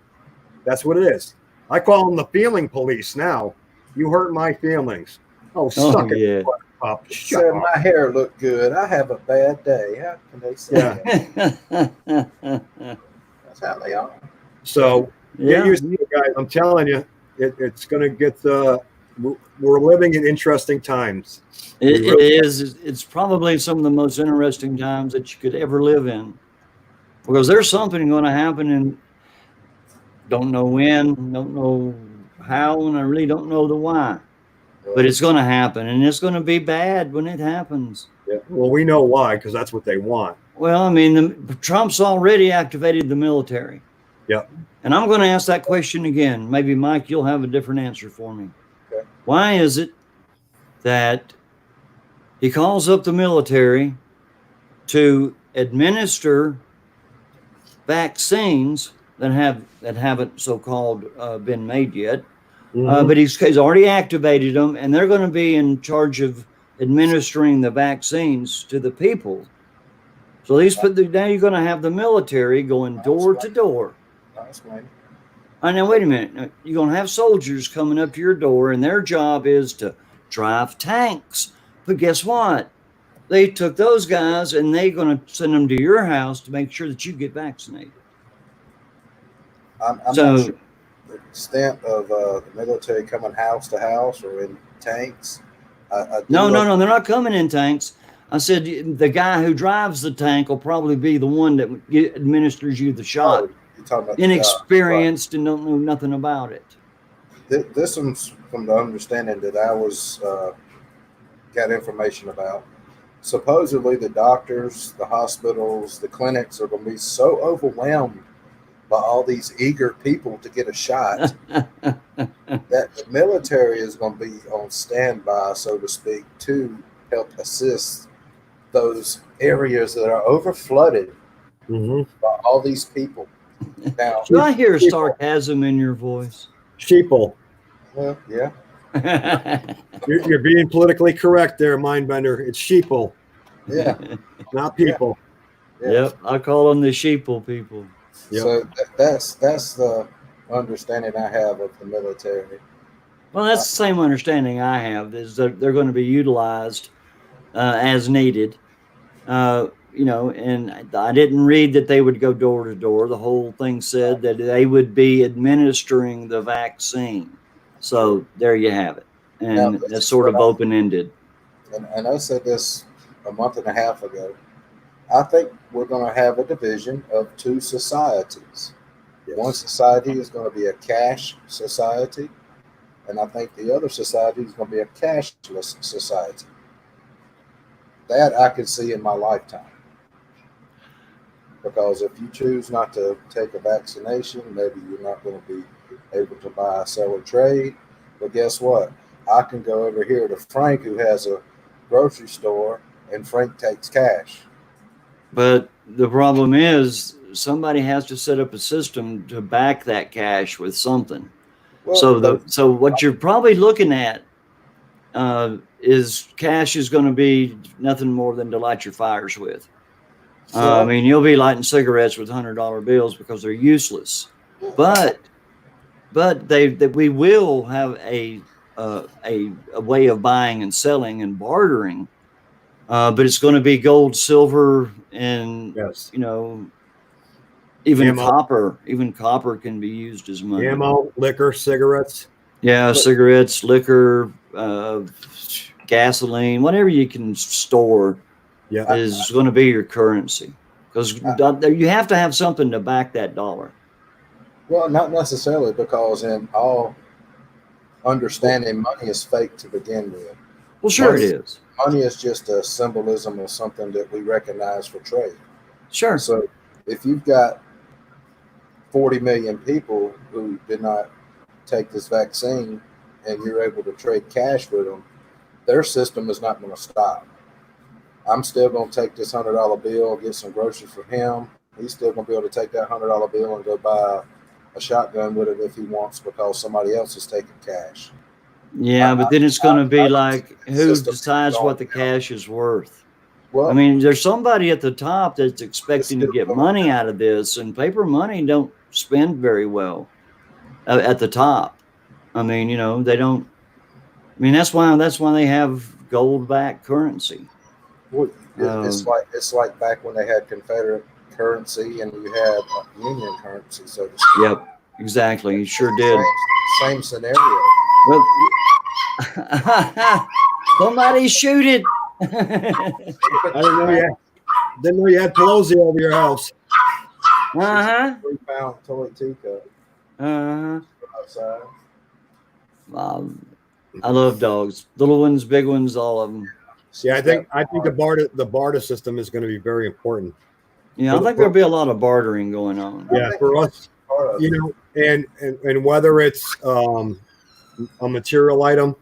That's what it is. I call them the feeling police now. You hurt my feelings. Oh, suck it. Yeah. Up. Said my hair looked good. I have a bad day. How can they say that? That's how they are. So get used to it, guys. I'm telling you, it's going to get. We're living in interesting times. It is. It's probably some of the most interesting times that you could ever live in, because there's something going to happen, and don't know when, don't know how, and I really don't know the why. But it's going to happen, and it's going to be bad when it happens. Yeah. Well, we know why, because that's what they want. Well, I mean, Trump's already activated the military. Yep. And I'm going to ask that question again. Maybe, Mike, you'll have a different answer for me. Okay. Why is it that he calls up the military to administer vaccines that haven't so-called been made yet? But he's already activated them, and they're going to be in charge of administering the vaccines to the people. So now you're going to have the military going door to door. Now, wait a minute. You're going to have soldiers coming up to your door, and their job is to drive tanks. But guess what? They took those guys, and they're going to send them to your house to make sure that you get vaccinated. I'm not sure the extent of the military coming house to house or in tanks. No, they're not coming in tanks. I said the guy who drives the tank will probably be the one that administers you the shot. Oh, you're talking about inexperienced and don't know nothing about it. This one's from the understanding that I was got information about. Supposedly the doctors, the hospitals, the clinics are going to be so overwhelmed by all these eager people to get a shot that the military is going to be on standby, so to speak, to help assist those areas that are over flooded by all these people. Now, do I hear sarcasm in your voice? Sheeple. Well, yeah. You're being politically correct there, Mindbender. It's sheeple. Yeah. Not people. Yeah. Yep, I call them the sheeple people. Yep. So that's the understanding I have of the military. Well, that's the same understanding I have, is that they're going to be utilized as needed. And I didn't read that they would go door to door. The whole thing said that they would be administering the vaccine. So there you have it. And that's sort of open-ended. And I said this a month and a half ago. I think we're going to have a division of two societies. Yes. One society is going to be a cash society, and I think the other society is going to be a cashless society. That I could see in my lifetime. Because if you choose not to take a vaccination, maybe you're not going to be able to buy, sell, or trade. But guess what? I can go over here to Frank, who has a grocery store, and Frank takes cash. But the problem is somebody has to set up a system to back that cash with something. Well, so what you're probably looking at is cash is going to be nothing more than to light your fires with. I mean, you'll be lighting cigarettes with $100 bills because they're useless. But we will have a way of buying and selling and bartering. But it's going to be gold, silver, and even ammo. Copper. Even copper can be used as money. Ammo, liquor, cigarettes. Yeah, cigarettes, liquor, gasoline, whatever you can store is going to be your currency. Because you have to have something to back that dollar. Well, not necessarily, because in all understanding, money is fake to begin with. Well, sure it is. Money is just a symbolism of something that we recognize for trade. Sure. So if you've got 40 million people who did not take this vaccine and you're able to trade cash with them, their system is not going to stop. I'm still going to take this $100 bill, get some groceries for him. He's still going to be able to take that $100 bill and go buy a shotgun with it if he wants, because somebody else is taking cash. Yeah, but then it's going to be like, who decides what the cash is worth? Well, I mean, there's somebody at the top that's expecting to get money out of this, and paper money don't spend very well at the top. I mean, they don't. I mean, that's why they have gold-backed currency. Well, it's like back when they had Confederate currency and you had Union currency. So to speak. Yep, exactly. You sure did. Same scenario. Well, somebody shoot it. I didn't know you had Pelosi over your house. 3-pound toy teacup. Outside. I love dogs. Little ones, big ones, all of them. Yeah, I think the barter system is going to be very important. Yeah, I think there'll be a lot of bartering going on. Yeah, for us, and whether it's a material item,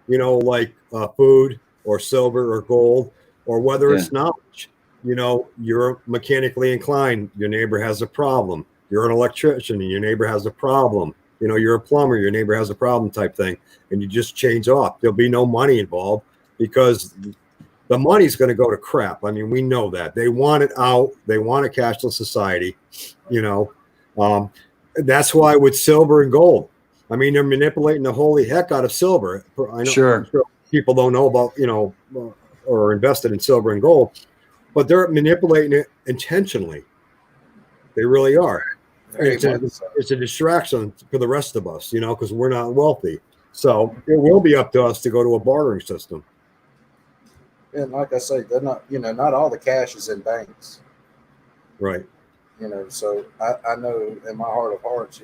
like food or silver or gold, or whether it's knowledge. You're mechanically inclined, your neighbor has a problem. You're an electrician and your neighbor has a problem. You're a plumber, your neighbor has a problem type thing, and you just change off. There'll be no money involved because the money's going to go to crap. I mean, we know that. They want it out. They want a cashless society, That's why with silver and gold, I mean, they're manipulating the holy heck out of silver. I know, sure. People don't know about, or invested in silver and gold, but they're manipulating it intentionally. They really are. It's a distraction for the rest of us, because we're not wealthy. So it will be up to us to go to a bartering system. And like I say, they're not, not all the cash is in banks. Right. So I know in my heart of hearts,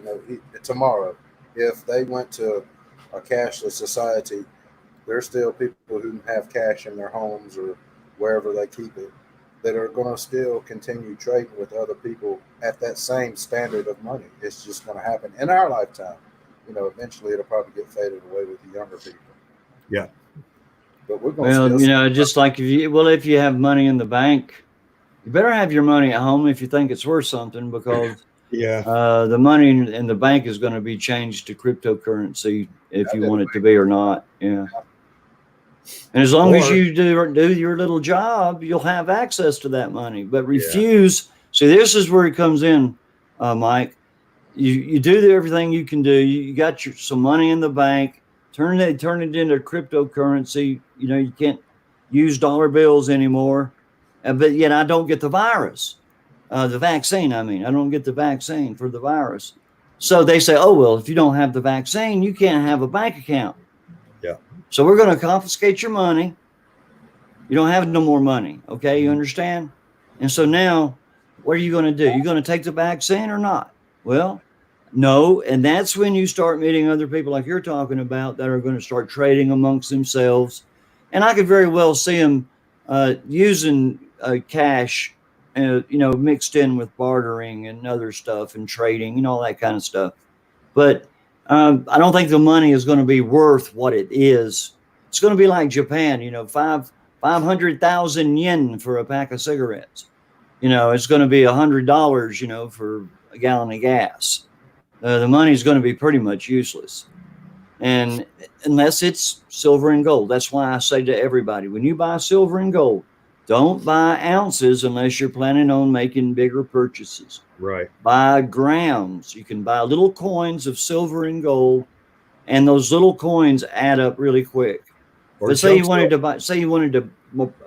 tomorrow, if they went to a cashless society, there's still people who have cash in their homes or wherever they keep it that are going to still continue trading with other people at that same standard of money. It's just going to happen in our lifetime. Eventually it'll probably get faded away with the younger people. Yeah. But we're going to just like if you have money in the bank, you better have your money at home if you think it's worth something, because the money in the bank is going to be changed to cryptocurrency if you want it to be or not. Yeah. And as long as you do your little job, you'll have access to that money. But refuse. See, this is where it comes in, Mike. You do everything you can do. You got some money in the bank. Turn it into cryptocurrency. You can't use dollar bills anymore. But yet I don't get the virus, the vaccine. I mean, I don't get the vaccine for the virus. So they say, oh, well, if you don't have the vaccine, you can't have a bank account. Yeah. So we're going to confiscate your money. You don't have no more money. Okay. You understand? And so now what are you going to do? You're going to take the vaccine or not? Well, no. And that's when you start meeting other people like you're talking about that are going to start trading amongst themselves. And I could very well see them using cash, mixed in with bartering and other stuff and trading, all that kind of stuff. But I don't think the money is going to be worth what it is. It's going to be like Japan, 500,000 yen for a pack of cigarettes. It's going to be $100, for a gallon of gas. The money is going to be pretty much useless. And unless it's silver and gold. That's why I say to everybody, when you buy silver and gold, don't buy ounces unless you're planning on making bigger purchases. Right. Buy grams. You can buy little coins of silver and gold, and those little coins add up really quick. But say you wanted to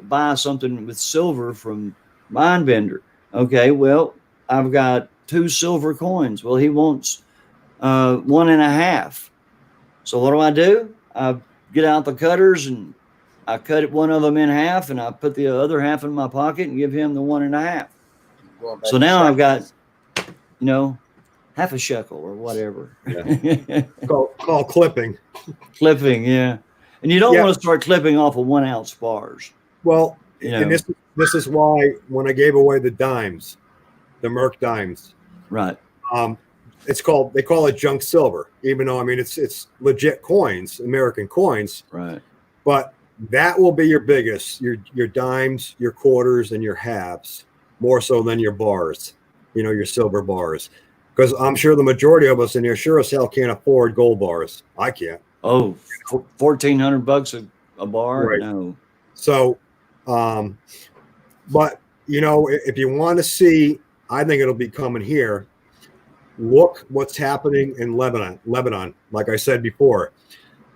buy something with silver from Mindbender. Okay, well, I've got 2 silver coins. Well, he wants 1.5. So what do? I get out the cutters and I cut one of them in half, and I put the other half in my pocket and give him the 1.5. So now I've got, half a shekel or whatever. Yeah. called clipping. Clipping, yeah. And you don't want to start clipping off of 1-ounce bars. Well, and this is why when I gave away the dimes, the Merc dimes. Right. They call it junk silver, even though, I mean, it's legit coins, American coins. Right. But that will be your biggest, your dimes, your quarters, and your halves, more so than your bars, your silver bars. Because I'm sure the majority of us in here sure as hell can't afford gold bars. I can't. Oh, $1,400 a bar? Right. No. So, but if you want to see, I think it'll be coming here. Look what's happening in Lebanon. Like I said before,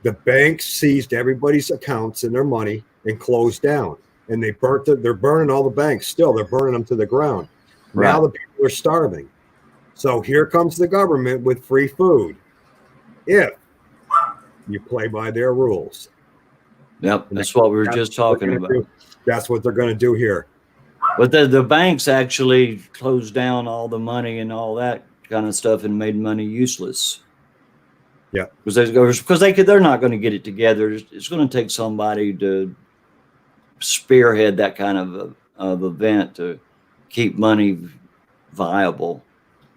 the banks seized everybody's accounts and their money and closed down. And they're burning all the banks still. They're burning them to the ground. Right. Now the people are starving. So here comes the government with free food. If you play by their rules. Yep. That's what we were just talking about. That's what they're going to do here. But the banks actually closed down all the money and all that kind of stuff and made money useless. Yeah, because they're not going to get it together. It's going to take somebody to spearhead that kind of event to keep money viable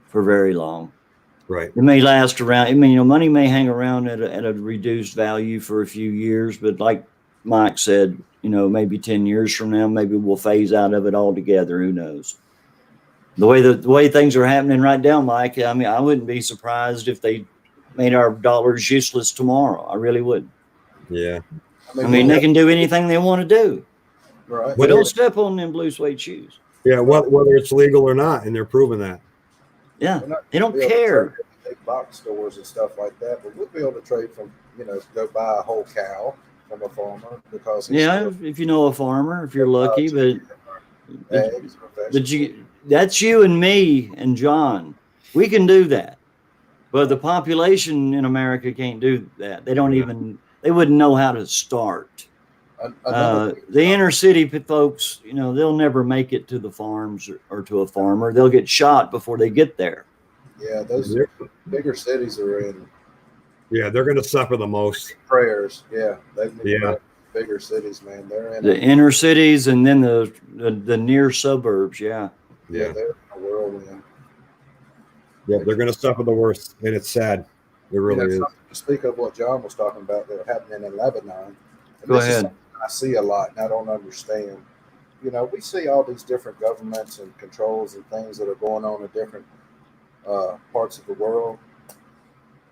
for very long. Right. It may last around. I mean, money may hang around at a reduced value for a few years, but like Mike said, maybe 10 years from now, maybe we'll phase out of it altogether. Who knows? The way things are happening right now, Mike, I mean, I wouldn't be surprised if they made our dollars useless tomorrow. I really wouldn't. Yeah. I mean, they can do anything they want to do. Right. But don't step on them blue suede shoes. Yeah, whether it's legal or not, and they're proving that. Yeah, they don't care. Big box stores and stuff like that, but we'll be able to trade from, go buy a whole cow from a farmer because if you know a farmer, if you're lucky, eggs or vegetables. That's you and me and John. We can do that, but the population in America can't do that. They wouldn't know how to start. The inner city folks, they'll never make it to the farms or to a farmer. They'll get shot before they get there. Yeah, those bigger cities are in. Yeah, they're going to suffer the most. Prayers. Yeah, bigger cities, man. They're in the inner cities and then the near suburbs. Yeah. Yeah, they're in a whirlwind. Yeah, they're going to suffer the worst, and it's sad. It really is. To speak of what John was talking about that happening in Lebanon. Go ahead. I see a lot, and I don't understand. We see all these different governments and controls and things that are going on in different parts of the world.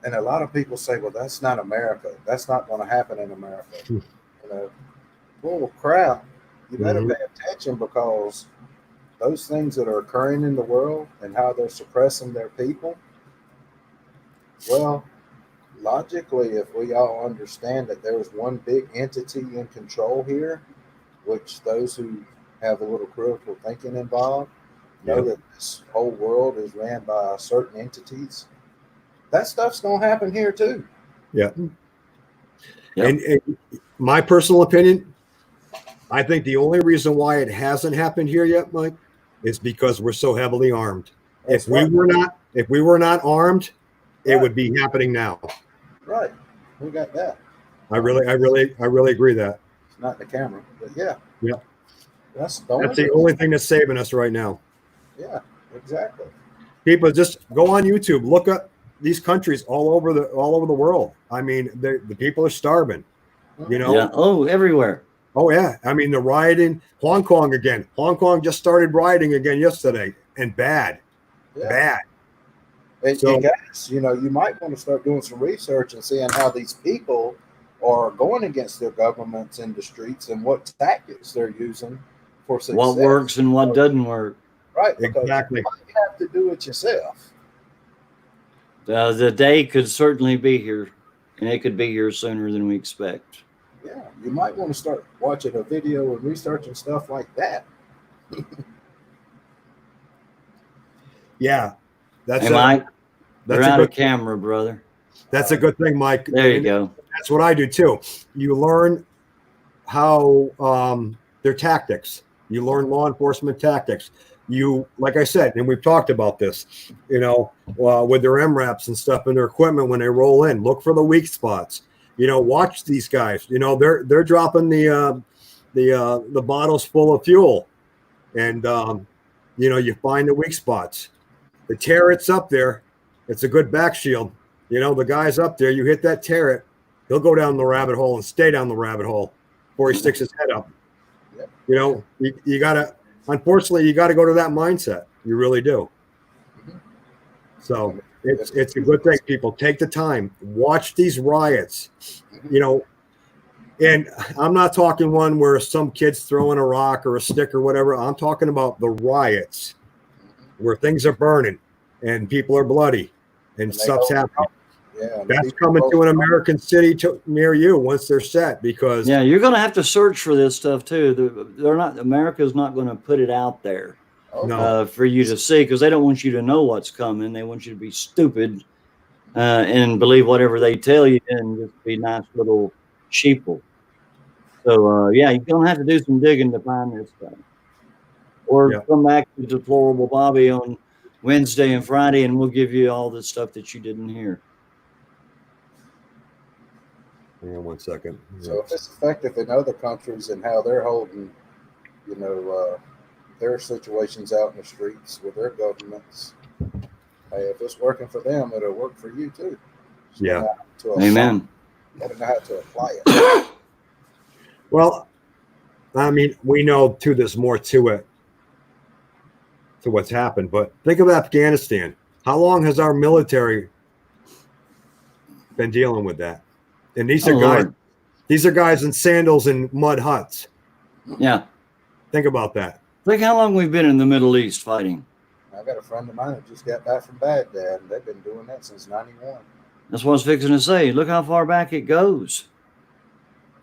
And a lot of people say, well, that's not America. That's not going to happen in America. Well, crap. You better pay attention because those things that are occurring in the world and how they're suppressing their people, well, logically, if we all understand that there's one big entity in control here, which those who have a little critical thinking involved know that this whole world is ran by certain entities, that stuff's going to happen here too. Yeah. And my personal opinion, I think the only reason why it hasn't happened here yet, Mike, is because we're so heavily armed. If we were not armed, it would be happening now. Right. We got that. I really agree that. It's not the camera, but yeah. Yeah. That's the only thing that's saving us right now. Yeah, exactly. People just go on YouTube, look up these countries all over the world. I mean, the people are starving. Yeah. Oh, everywhere. Oh yeah. I mean, the rioting, Hong Kong again. Hong Kong just started rioting again yesterday, and bad. And guys, you might want to start doing some research and seeing how these people are going against their governments in the streets and what tactics they're using for success. What works and what doesn't work. Right. Exactly. You might have to do it yourself. The day could certainly be here, and it could be here sooner than we expect. Yeah, you might want to start watching a video and researching stuff like that. Yeah. Hey, Mike, we're out of camera, brother. That's a good thing, Mike. There you go. That's what I do too. You learn how their tactics. You learn law enforcement tactics. You, like I said, and we've talked about this, with their MRAPs and stuff and their equipment when they roll in, look for the weak spots. Watch these guys. They're dropping the bottles full of fuel, and You find the weak spots. The Tarret's up there. It's a good back shield. The guy's up there. You hit that Tarret, he'll go down the rabbit hole and stay down the rabbit hole before he sticks his head up. You gotta, unfortunately, you gotta go to that mindset. You really do. So it's a good thing. People take the time, watch these riots. And I'm not talking one where some kid's throwing a rock or a stick or whatever. I'm talking about the riots where things are burning and people are bloody and stuff's happening. Yeah, that's coming to an American city near you once they're set, because you're going to have to search for this stuff too. America's not going to put it out there for you to see, because they don't want you to know what's coming. They want you to be stupid and believe whatever they tell you and just be nice little sheeple. So you're going to have to do some digging to find this stuff, or come back to Deplorable Bobby on Wednesday and Friday, and we'll give you all the stuff that you didn't hear. Hang on 1 second. So if it's effective in other countries and how they're holding, their situations out in the streets with their governments, hey, if it's working for them, it'll work for you too. Amen. Gotta know how to apply it. Well, I mean, we know too, there's more to it, to what's happened. But think of Afghanistan. How long has our military been dealing with that? And these are guys. Lord. These are guys in sandals and mud huts. Yeah. Think about that. Think how long we've been in the Middle East fighting. I got a friend of mine who just got back from Baghdad, and they've been doing that since '91. That's what I was fixing to say. Look how far back it goes.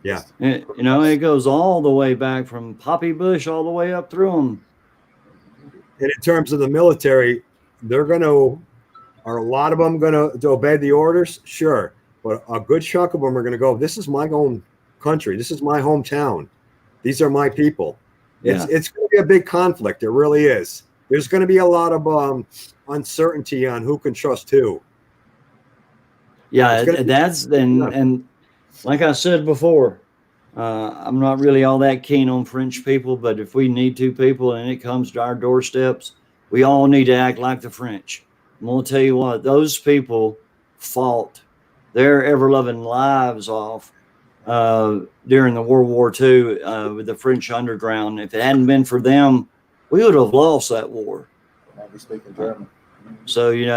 Yeah. It goes all the way back from Poppy Bush all the way up through them. And in terms of the military, are a lot of them going to obey the orders? Sure. But a good chunk of them are going to go, this is my own country. This is my hometown. These are my people. It's going to be a big conflict. It really is. There's going to be a lot of uncertainty on who can trust who. Yeah, and like I said before, I'm not really all that keen on French people, but if we need two people and it comes to our doorsteps, we all need to act like the French. I'm going to tell you what, those people fought their ever-loving lives off during the World War II with the French underground. If it hadn't been for them, we would have lost that war. I'll be speaking German. So you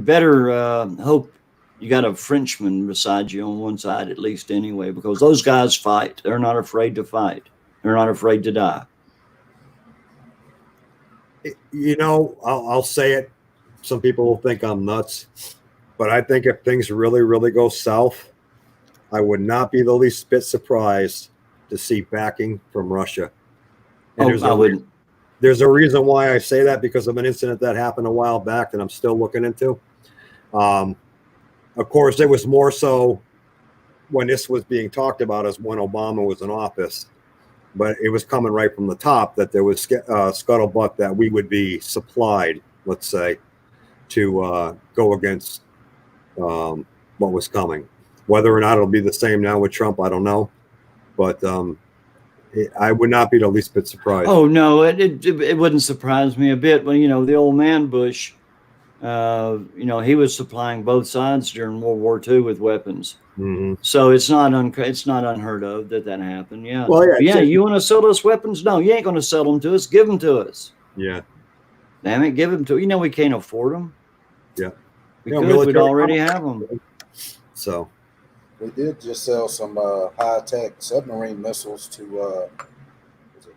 better hope you got a Frenchman beside you on one side at least, anyway, because those guys fight. They're not afraid to fight. They're not afraid to die. I'll say it. Some people will think I'm nuts. But I think if things really, really go south, I would not be the least bit surprised to see backing from Russia. And I wouldn't. There's a reason why I say that, because of an incident that happened a while back that I'm still looking into. Of course, it was more so when this was being talked about as when Obama was in office. But it was coming right from the top that there was scuttlebutt that we would be supplied, let's say, to go against what was coming. Whether or not it'll be the same now with Trump, I don't know. But I would not be the least bit surprised. Oh, no, it wouldn't surprise me a bit. When, the old man Bush, he was supplying both sides during World War II with weapons. Mm-hmm. So it's not unheard of that happened. Yeah. Well, you want to sell us weapons? No, you ain't going to sell them to us. Give them to us. Yeah. Damn it, give them to. We can't afford them. Yeah. We'd already have them. So. We did just sell some high-tech submarine missiles to was it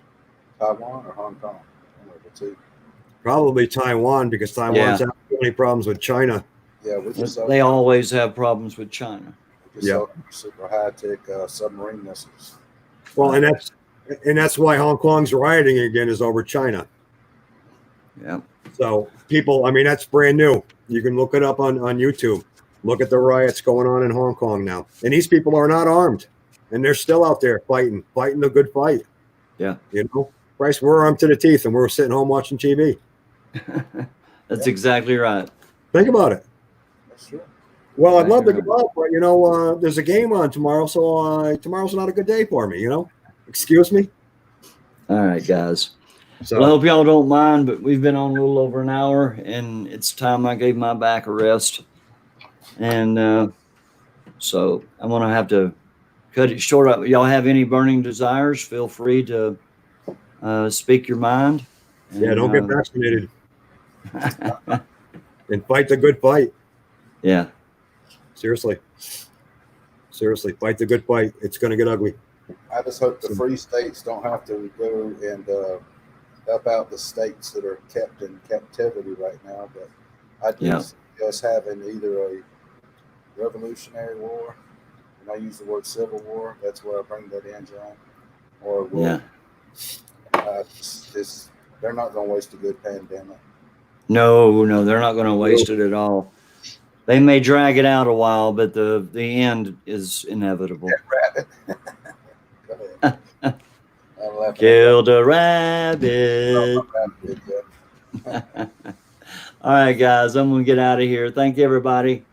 Taiwan or Hong Kong? One of the two. Probably Taiwan, because Taiwan's having so many problems with China. Yeah, they always have problems with China. We just sold super high-tech submarine missiles. Well, and that's why Hong Kong's rioting again is over China. Yeah. So people, that's brand new. You can look it up on YouTube. Look at the riots going on in Hong Kong now. And these people are not armed. And they're still out there fighting the good fight. Yeah. Bryce, we're armed to the teeth and we're sitting home watching TV. That's exactly right. Think about it. That's true. Well, I'd love to go out, but, there's a game on tomorrow. So tomorrow's not a good day for me, Excuse me? All right, guys. So Well, I hope y'all don't mind, but we've been on a little over an hour, and it's time I gave my back a rest. And so I'm going to have to cut it short up. Y'all have any burning desires, feel free to speak your mind. yeah, don't get vaccinated and fight the good fight. Yeah. Seriously, fight the good fight. It's going to get ugly. I just hope the free states don't have to go and help out the states that are kept in captivity right now. But I do see us having either a revolutionary war, and I use the word civil war. That's where I bring that in, John. Or we'll, they're not going to waste a good pandemic. No, they're not going to waste it at all. They may drag it out a while, but the end is inevitable. Go ahead. Killed a rabbit. All right, guys, I'm going to get out of here. Thank you, everybody,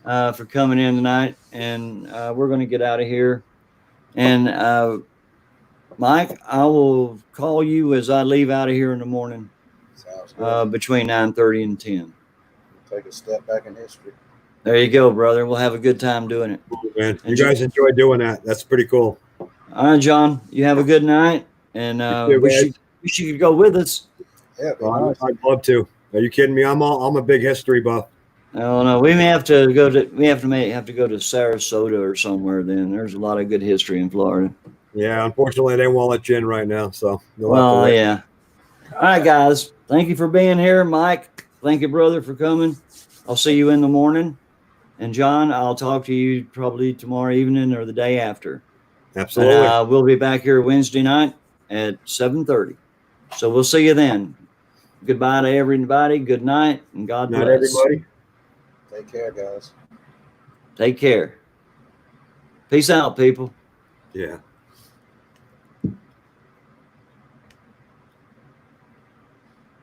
for coming in tonight. And we're going to get out of here. And Mike, I will call you as I leave out of here in the morning. Sounds good. Between 9:30 and 10. Take a step back in history. There you go, brother. We'll have a good time doing it. Man, you guys enjoy doing that. That's pretty cool. All right, John. You have a good night, and wish you could go with us. Yeah, nice. I'd love to. Are you kidding me? I'm a big history buff. Oh no, we may have to go to Sarasota or somewhere. Then there's a lot of good history in Florida. Yeah, unfortunately, they won't let you in right now. So well, yeah. All right, guys. Thank you for being here, Mike. Thank you, brother, for coming. I'll see you in the morning. And John, I'll talk to you probably tomorrow evening or the day after. Absolutely. And, we'll be back here Wednesday night at 7:30. So we'll see you then. Goodbye to everybody. Good night, and God bless. Night, everybody. Take care, guys. Take care. Peace out, people. Yeah.